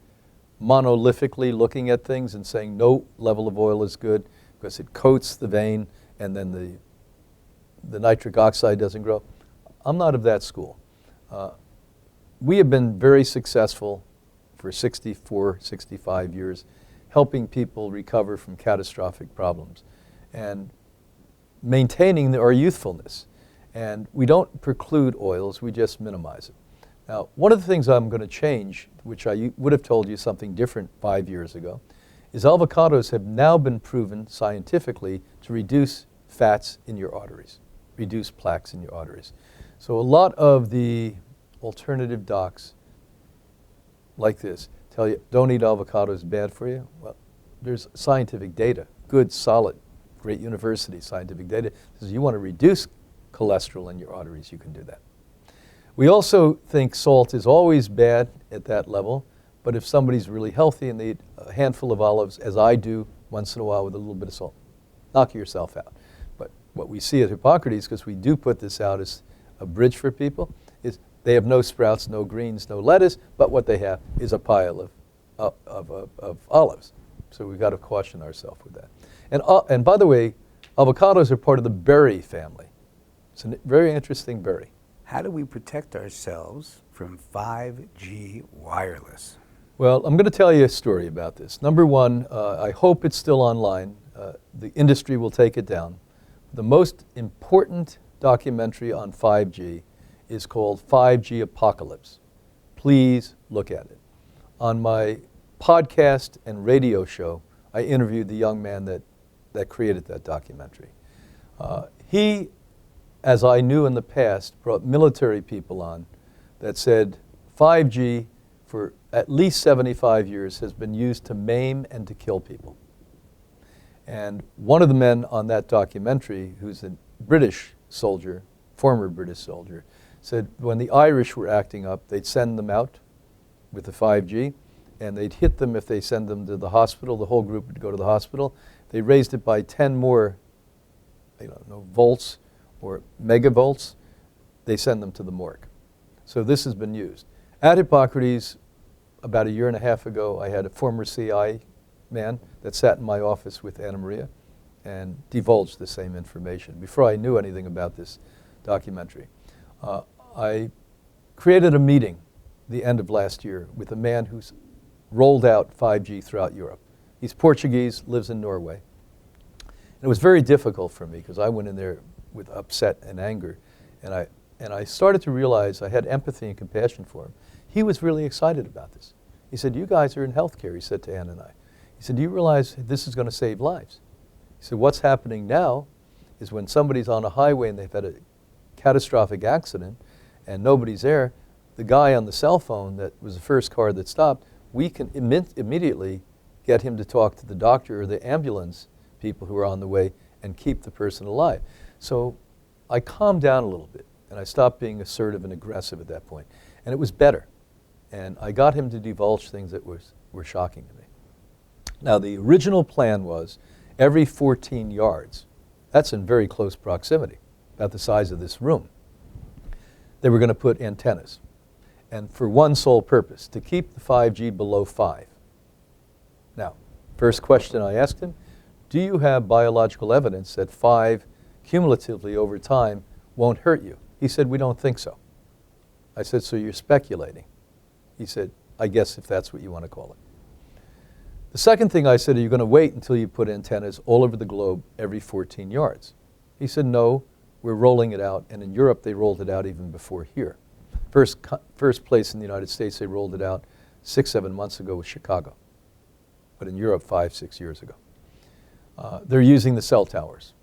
monolithically looking at things and saying no level of oil is good because it coats the vein and then the nitric oxide doesn't grow. I'm not of that school. We have been very successful for 64, 65 years helping people recover from catastrophic problems and maintaining our youthfulness. And we don't preclude oils, we just minimize it. Now, one of the things I'm going to change, which I would have told you something different 5 years ago, is avocados have now been proven scientifically to reduce fats in your arteries, reduce plaques in your arteries. So a lot of the alternative docs like this tell you, don't eat avocados, bad for you. Well, there's scientific data, good, solid, great university scientific data. Says you want to reduce cholesterol in your arteries, you can do that. We also think salt is always bad at that level, but if somebody's really healthy and they eat a handful of olives, as I do once in a while with a little bit of salt, knock yourself out. But what we see at Hippocrates, because we do put this out as a bridge for people, is they have no sprouts, no greens, no lettuce, but what they have is a pile of olives. So we've got to caution ourselves with that. And by the way, avocados are part of the berry family. It's a very interesting berry. How do we protect ourselves from 5G wireless? Well, I'm going to tell you a story about this. Number one, I hope it's still online. The industry will take it down. The most important documentary on 5G is called 5G Apocalypse. Please look at it. On my podcast and radio show, I interviewed the young man that created that documentary. He, as I knew in the past, brought military people on that said 5G for at least 75 years has been used to maim and to kill people. And one of the men on that documentary, who's a British soldier, former British soldier, said when the Irish were acting up, they'd send them out with the 5G, and they'd hit them if they send them to the hospital. The whole group would go to the hospital. They raised it by 10 more volts or megavolts. They send them to the morgue. So this has been used. At Hippocrates, about a year and a half ago, I had a former CI man that sat in my office with Anna Maria and divulged the same information before I knew anything about this documentary. I created a meeting the end of last year with a man who's rolled out 5G throughout Europe. He's Portuguese, lives in Norway. And it was very difficult for me because I went in there with upset and anger, and I started to realize I had empathy and compassion for him. He was really excited about this. He said, "You guys are in healthcare," he said to Ann and I. He said, "Do you realize this is going to save lives?" He said, "What's happening now is when somebody's on a highway and they've had a catastrophic accident and nobody's there, the guy on the cell phone that was the first car that stopped, we can immediately get him to talk to the doctor or the ambulance people who are on the way and keep the person alive." So I calmed down a little bit and I stopped being assertive and aggressive at that point. And it was better. And I got him to divulge things that were shocking to me. Now the original plan was every 14 yards, that's in very close proximity, about the size of this room, they were going to put antennas. And for one sole purpose, to keep the 5G below 5. Now, first question I asked him, do you have biological evidence that 5 cumulatively over time won't hurt you? He said, "We don't think so." I said, "So you're speculating?" He said, "I guess if that's what you want to call it." The second thing I said, "Are you going to wait until you put antennas all over the globe every 14 yards? He said, "No, we're rolling it out." And in Europe, they rolled it out even before here. First place in the United States, they rolled it out 6-7 months ago was Chicago. But in Europe, 5-6 years ago. They're using the cell towers.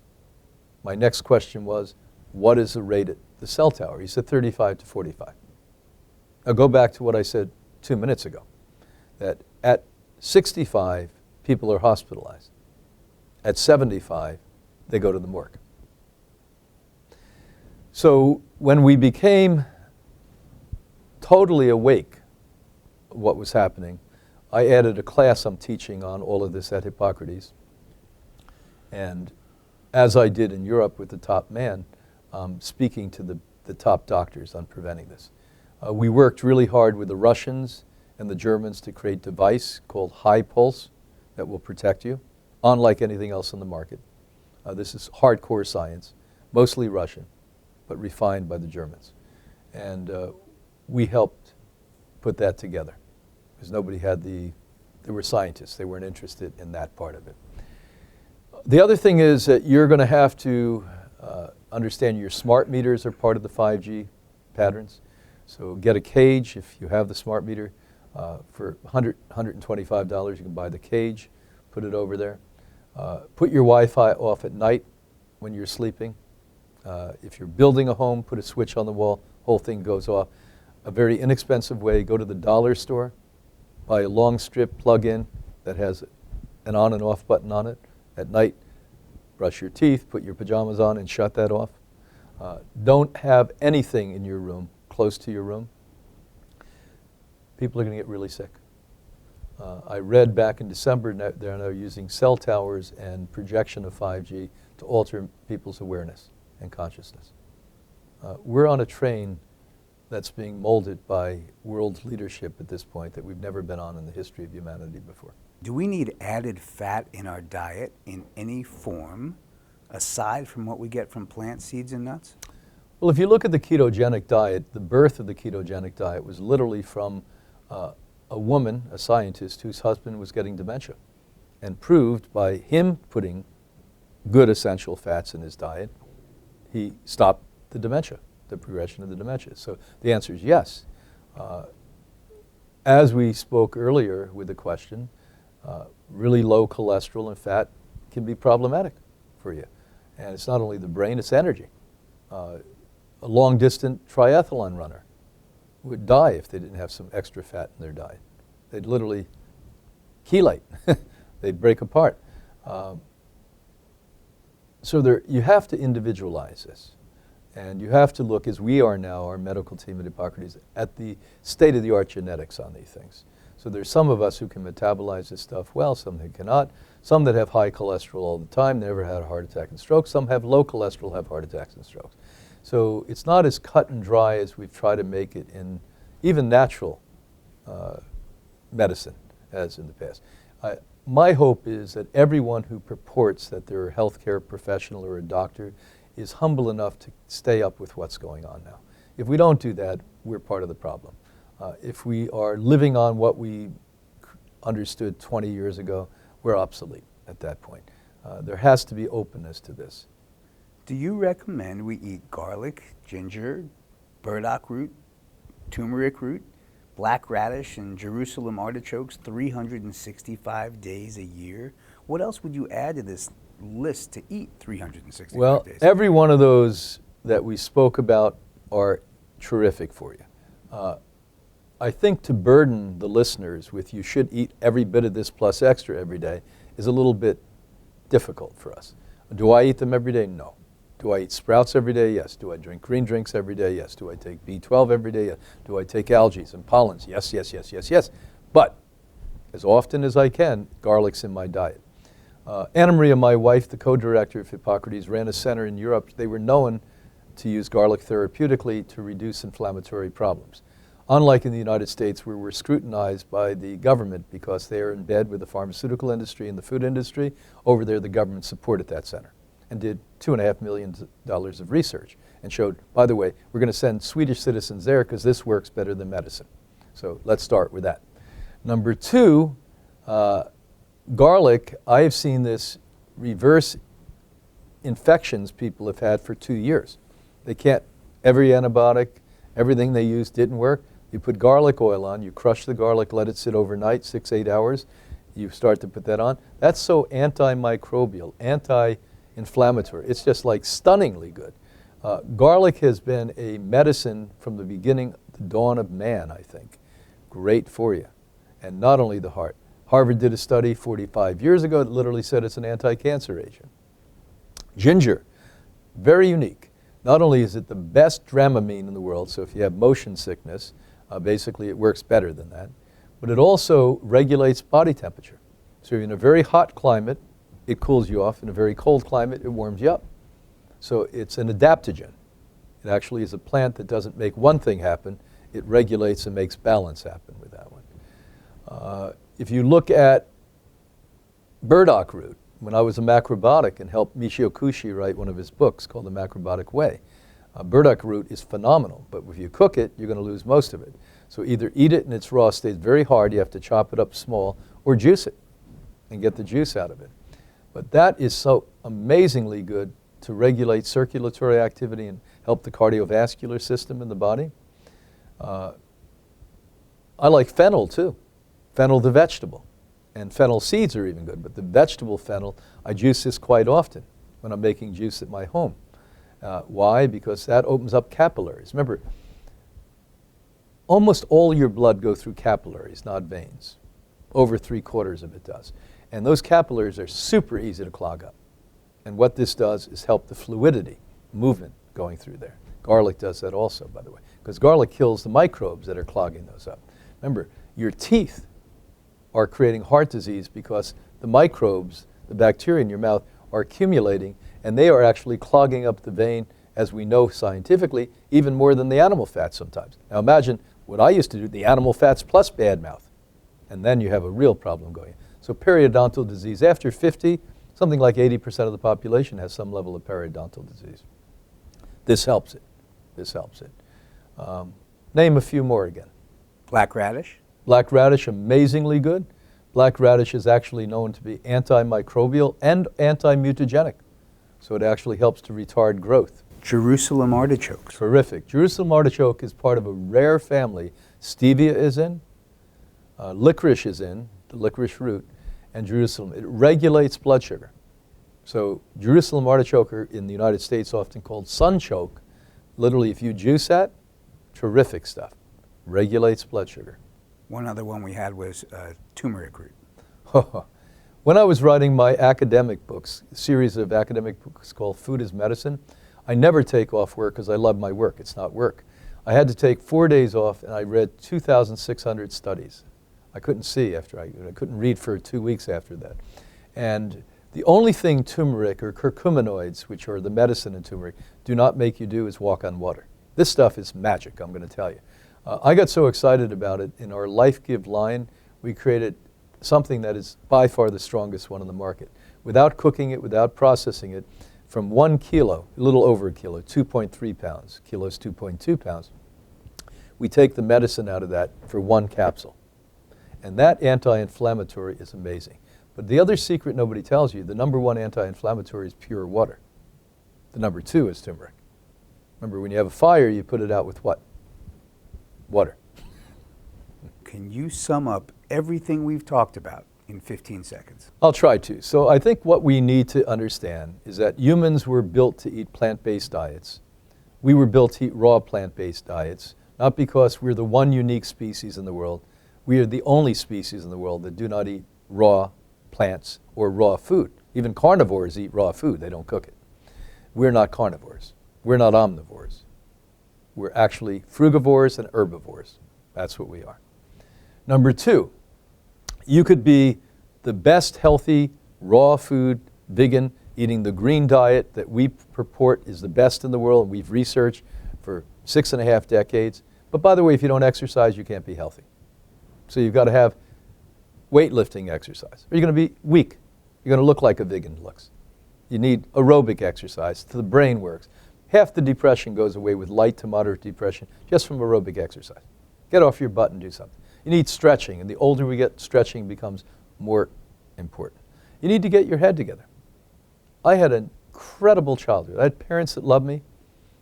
My next question was, what is the rate at the cell tower? He said 35 to 45. Now go back to what I said 2 minutes ago, that at 65, people are hospitalized. At 75, they go to the morgue. So when we became totally awake of what was happening, I added a class I'm teaching on all of this at Hippocrates. And as I did in Europe with the top man, speaking to the top doctors on preventing this. We worked really hard with the Russians and the Germans to create a device called high pulse that will protect you, unlike anything else on the market. This is hardcore science, mostly Russian, but refined by the Germans. And we helped put that together because nobody had they were scientists, they weren't interested in that part of it. The other thing is that you're going to have to understand your smart meters are part of the 5G patterns. So get a cage if you have the smart meter. For $125, you can buy the cage, put it over there. Put your Wi-Fi off at night when you're sleeping. If you're building a home, put a switch on the wall, whole thing goes off. A very inexpensive way, go to the dollar store, buy a long strip plug-in that has an on and off button on it. At night, brush your teeth, put your pajamas on, and shut that off. Don't have anything in your room, close to your room. People are going to get really sick. I read back in December that they're now using cell towers and projection of 5G to alter people's awareness and consciousness. We're on a train that's being molded by world leadership at this point that we've never been on in the history of humanity before. Do we need added fat in our diet in any form, aside from what we get from plant seeds and nuts? Well, if you look at the ketogenic diet, the birth of the ketogenic diet was literally from a woman, a scientist, whose husband was getting dementia, and proved by him putting good essential fats in his diet, he stopped the dementia, the progression of the dementia. So the answer is yes. As we spoke earlier with the question, really low cholesterol and fat can be problematic for you. And it's not only the brain, it's energy. A long-distance triathlon runner would die if they didn't have some extra fat in their diet. They'd literally chelate. They'd break apart. So you have to individualize this. And you have to look, as we are now, our medical team at Hippocrates, at the state-of-the-art genetics on these things. So there's some of us who can metabolize this stuff well, some who cannot, some that have high cholesterol all the time, never had a heart attack and stroke, some have low cholesterol, have heart attacks and strokes. So it's not as cut and dry as we've tried to make it in even natural medicine as in the past. My hope is that everyone who purports that they're a healthcare professional or a doctor is humble enough to stay up with what's going on now. If we don't do that, we're part of the problem. If we are living on what we understood 20 years ago, we're obsolete at that point. There has to be openness to this. Do you recommend we eat garlic, ginger, burdock root, turmeric root, black radish, and Jerusalem artichokes 365 days a year? What else would you add to this list to eat 365 days? Well, every one of those that we spoke about are terrific for you. I think to burden the listeners with you should eat every bit of this plus extra every day is a little bit difficult for us. Do I eat them every day? No. Do I eat sprouts every day? Yes. Do I drink green drinks every day? Yes. Do I take B12 every day? Yes. Do I take algae and pollens? Yes, yes, yes, yes, yes. But as often as I can, garlic's in my diet. Anna Maria, my wife, the co-director of Hippocrates, ran a center in Europe. They were known to use garlic therapeutically to reduce inflammatory problems. Unlike in the United States, where we're scrutinized by the government because they're in bed with the pharmaceutical industry and the food industry, over there the government supported that center and did $2.5 million of research and showed, by the way, we're going to send Swedish citizens there because this works better than medicine. So let's start with that. Number two, garlic, I have seen this reverse infections people have had for 2 years. They can't, every antibiotic, everything they used didn't work. You put garlic oil on, you crush the garlic, let it sit overnight, 6-8 hours. You start to put that on. That's so antimicrobial, anti-inflammatory. It's just like stunningly good. Garlic has been a medicine from the beginning, the dawn of man, I think. Great for you. And not only the heart. Harvard did a study 45 years ago that literally said it's an anti-cancer agent. Ginger, very unique. Not only is it the best Dramamine in the world, so if you have motion sickness, basically it works better than that, but it also regulates body temperature. So in a very hot climate, it cools you off. In a very cold climate, it warms you up. So it's an adaptogen. It actually is a plant that doesn't make one thing happen, it regulates and makes balance happen with that one. If you look at burdock root, when I was a macrobiotic and helped Michio Kushi write one of his books called The Macrobiotic Way, burdock root is phenomenal, but if you cook it, you're going to lose most of it. So either eat it in its raw state, it's very hard, you have to chop it up small, or juice it and get the juice out of it. But that is so amazingly good to regulate circulatory activity and help the cardiovascular system in the body. I like fennel too, fennel the vegetable. And fennel seeds are even good, but the vegetable fennel, I juice this quite often when I'm making juice at my home. Why? Because that opens up capillaries. Remember, almost all your blood goes through capillaries, not veins. Over 3/4 of it does. And those capillaries are super easy to clog up. And what this does is help the fluidity, movement going through there. Garlic does that also, by the way, because garlic kills the microbes that are clogging those up. Remember, your teeth are creating heart disease because the microbes, the bacteria in your mouth, are accumulating, and they are actually clogging up the vein, as we know scientifically, even more than the animal fats sometimes. Now imagine what I used to do, the animal fats plus bad mouth, and then you have a real problem going. So periodontal disease, after 50, something like 80% of the population has some level of periodontal disease. This helps it. This helps it. Name a few more again. Black radish? Black radish, amazingly good. Black radish is actually known to be antimicrobial and anti-mutagenic. So it actually helps to retard growth. Jerusalem artichokes. Terrific. Jerusalem artichoke is part of a rare family. Stevia is in, licorice is in, the licorice root, and Jerusalem. It regulates blood sugar. So Jerusalem artichoke in the United States often called sunchoke. Literally, if you juice that, terrific stuff. Regulates blood sugar. One other one we had was turmeric root. When I was writing my academic books, a series of academic books called Food is Medicine, I never take off work because I love my work. It's not work. I had to take 4 days off, and I read 2,600 studies. I couldn't see after I couldn't read for 2 weeks after that. And the only thing turmeric or curcuminoids, which are the medicine in turmeric, do not make you do is walk on water. This stuff is magic, I'm going to tell you. I got so excited about it. In our Life Give line, we created something that is by far the strongest one on the market. Without cooking it, without processing it, from 1 kilo, a little over a kilo, 2.3 pounds, kilo's 2.2 pounds, we take the medicine out of that for 1 capsule. And that anti-inflammatory is amazing. But the other secret nobody tells you, the number 1 anti-inflammatory is pure water. The number 2 is turmeric. Remember, when you have a fire, you put it out with what? Water. Can you sum up everything we've talked about in 15 seconds? I'll try to. So I think what we need to understand is that humans were built to eat plant-based diets. We were built to eat raw plant-based diets, not because we're the one unique species in the world. We are the only species in the world that do not eat raw plants or raw food. Even carnivores eat raw food. They don't cook it. We're not carnivores. We're not omnivores. We're actually frugivores and herbivores. That's what we are. Number 2, you could be the best healthy raw food vegan eating the green diet that we purport is the best in the world and we've researched for 6.5 decades. But by the way, if you don't exercise, you can't be healthy. So you've got to have weightlifting exercise. Or you're going to be weak. You're going to look like a vegan looks. You need aerobic exercise so the brain works. Half the depression goes away with light to moderate depression just from aerobic exercise. Get off your butt and do something. You need stretching, and the older we get, stretching becomes more important. You need to get your head together. I had an incredible childhood. I had parents that loved me.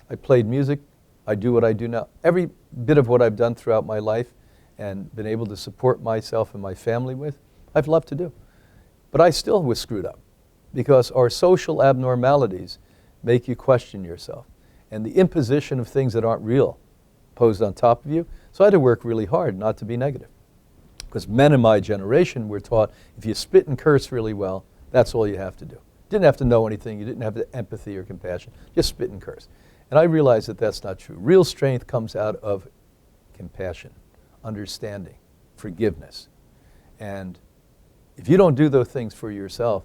I played music. I do what I do now. Every bit of what I've done throughout my life and been able to support myself and my family with, I've loved to do. But I still was screwed up because our social abnormalities make you question yourself. And the imposition of things that aren't real posed on top of you. So I had to work really hard not to be negative. Because men in my generation were taught if you spit and curse really well, that's all you have to do. Didn't have to know anything. You didn't have the empathy or compassion. Just spit and curse. And I realized that that's not true. Real strength comes out of compassion, understanding, forgiveness. And if you don't do those things for yourself,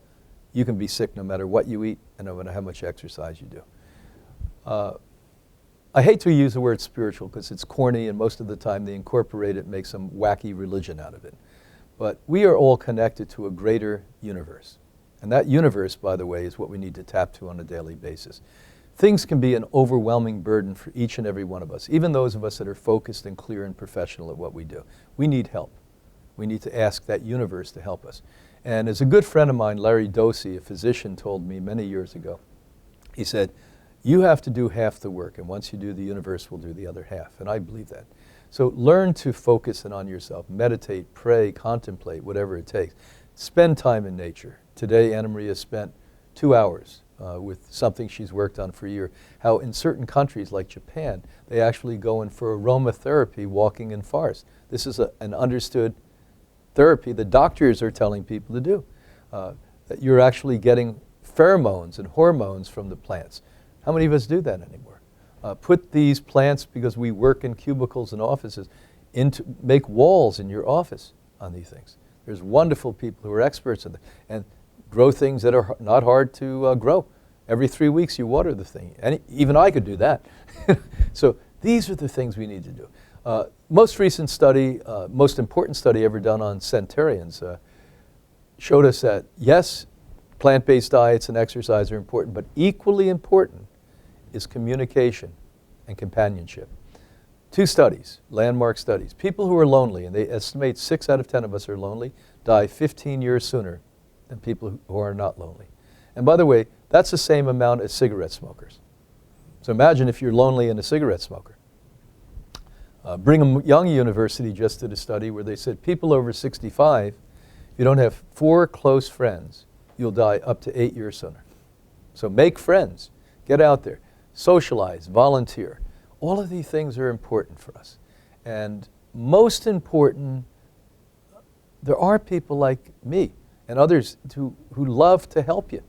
you can be sick no matter what you eat and no matter how much exercise you do. I hate to use the word spiritual because it's corny and most of the time they incorporate it and make some wacky religion out of it. But we are all connected to a greater universe. And that universe, by the way, is what we need to tap to on a daily basis. Things can be an overwhelming burden for each and every one of us, even those of us that are focused and clear and professional at what we do. We need help. We need to ask that universe to help us. And as a good friend of mine, Larry Dosey, a physician, told me many years ago, he said, you have to do half the work, and once you do, the universe will do the other half. And I believe that. So learn to focus in on yourself. Meditate, pray, contemplate, whatever it takes. Spend time in nature. Today, Anna Maria spent 2 hours with something she's worked on for a year. How in certain countries like Japan, they actually go in for aromatherapy walking in forests. This is an understood therapy the doctors are telling people to do. That you're actually getting pheromones and hormones from the plants. How many of us do that anymore? Put these plants, because we work in cubicles and offices, make walls in your office on these things. There's wonderful people who are experts in that. And grow things that are not hard to grow. Every 3 weeks you water the thing. Even I could do that. So these are the things we need to do. Most recent study, most important study ever done on centenarians showed us that yes, plant-based diets and exercise are important, but equally important is communication and companionship. 2 studies, landmark studies. People who are lonely, and they estimate 6 out of 10 of us are lonely, die 15 years sooner than people who are not lonely. And by the way, that's the same amount as cigarette smokers. So imagine if you're lonely and a cigarette smoker. Brigham Young University just did a study where they said people over 65, if you don't have 4 close friends, you'll die up to 8 years sooner. So make friends, get out there, socialize, volunteer. All of these things are important for us. And most important, there are people like me and others who love to help you.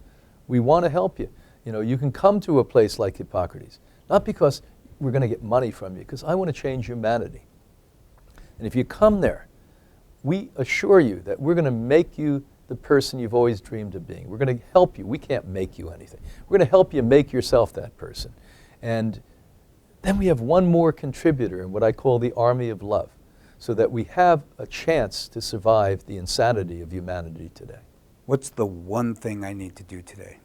We want to help you. You know, you can come to a place like Hippocrates, not because we're going to get money from you, because I want to change humanity. And if you come there, we assure you that we're going to make you the person you've always dreamed of being. We're going to help you. We can't make you anything. We're going to help you make yourself that person. And then we have one more contributor in what I call the army of love, so that we have a chance to survive the insanity of humanity today. What's the one thing I need to do today?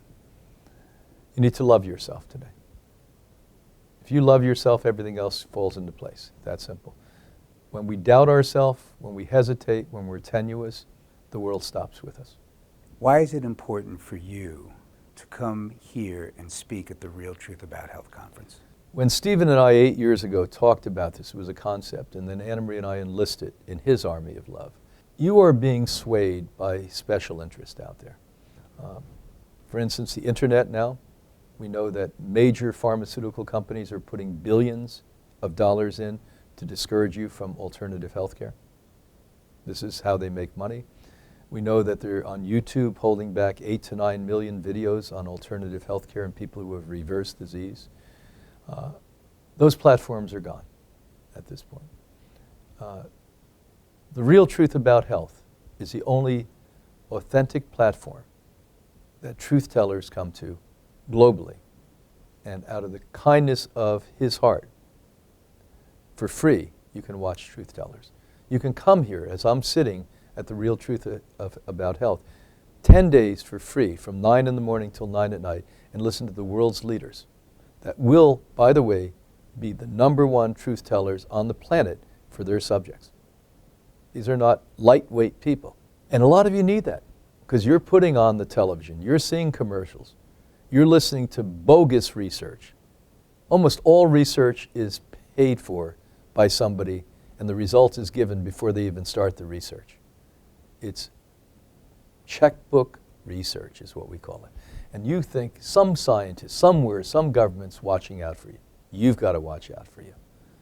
You need to love yourself today. If you love yourself, everything else falls into place. That simple. When we doubt ourselves, when we hesitate, when we're tenuous, the world stops with us. Why is it important for you to come here and speak at the Real Truth About Health conference? When Stephen and I 8 years ago talked about this, it was a concept, and then Anna Marie and I enlisted in his army of love. You are being swayed by special interest out there. For instance, the internet now, we know that major pharmaceutical companies are putting billions of dollars in to discourage you from alternative health care. This is how they make money. We know that they're on YouTube holding back 8 to 9 million videos on alternative health care and people who have reversed disease. Those platforms are gone at this point. The Real Truth About Health is the only authentic platform that truth tellers come to globally, and out of the kindness of his heart, for free, you can watch truth tellers. You can come here, as I'm sitting at the Real Truth About Health, 10 days for free, from 9 in the morning till 9 at night, and listen to the world's leaders that will, by the way, be the #1 truth tellers on the planet for their subjects. These are not lightweight people. And a lot of you need that, because you're putting on the television, you're seeing commercials, you're listening to bogus research. Almost all research is paid for by somebody, and the result is given before they even start the research. It's checkbook research is what we call it. And you think some scientist, somewhere, some government's watching out for you. You've got to watch out for you.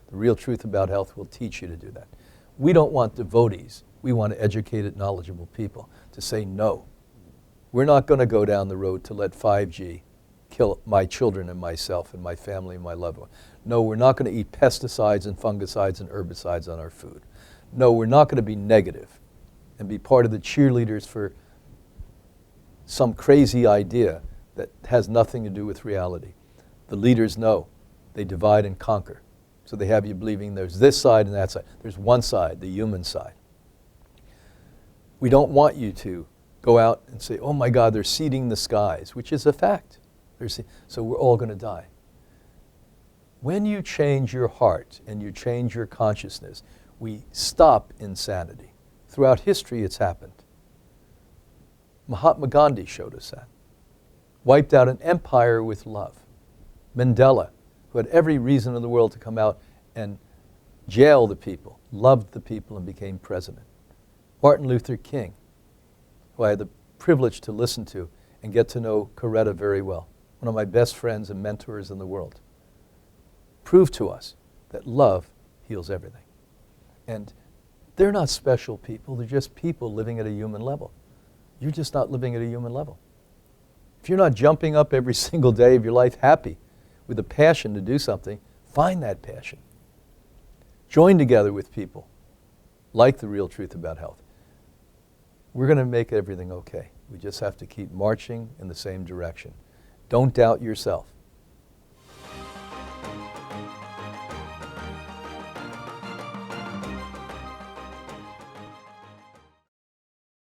The Real Truth About Health will teach you to do that. We don't want devotees. We want educated, knowledgeable people to say no. We're not going to go down the road to let 5G kill my children and myself and my family and my loved one. No, we're not going to eat pesticides and fungicides and herbicides on our food. No, we're not going to be negative and be part of the cheerleaders for some crazy idea that has nothing to do with reality. The leaders know. They divide and conquer. So they have you believing there's this side and that side. There's one side, the human side. We don't want you to go out and say, oh my God, they're seeding the skies, which is a fact. So we're all going to die. When you change your heart and you change your consciousness, we stop insanity. Throughout history, it's happened. Mahatma Gandhi showed us that. Wiped out an empire with love. Mandela, who had every reason in the world to come out and jail the people, loved the people and became president. Martin Luther King, who I had the privilege to listen to and get to know Coretta very well, one of my best friends and mentors in the world, proved to us that love heals everything. And they're not special people, they're just people living at a human level. You're just not living at a human level. If you're not jumping up every single day of your life happy with a passion to do something, find that passion. Join together with people like the Real Truth About Health. We're going to make everything okay. We just have to keep marching in the same direction. Don't doubt yourself.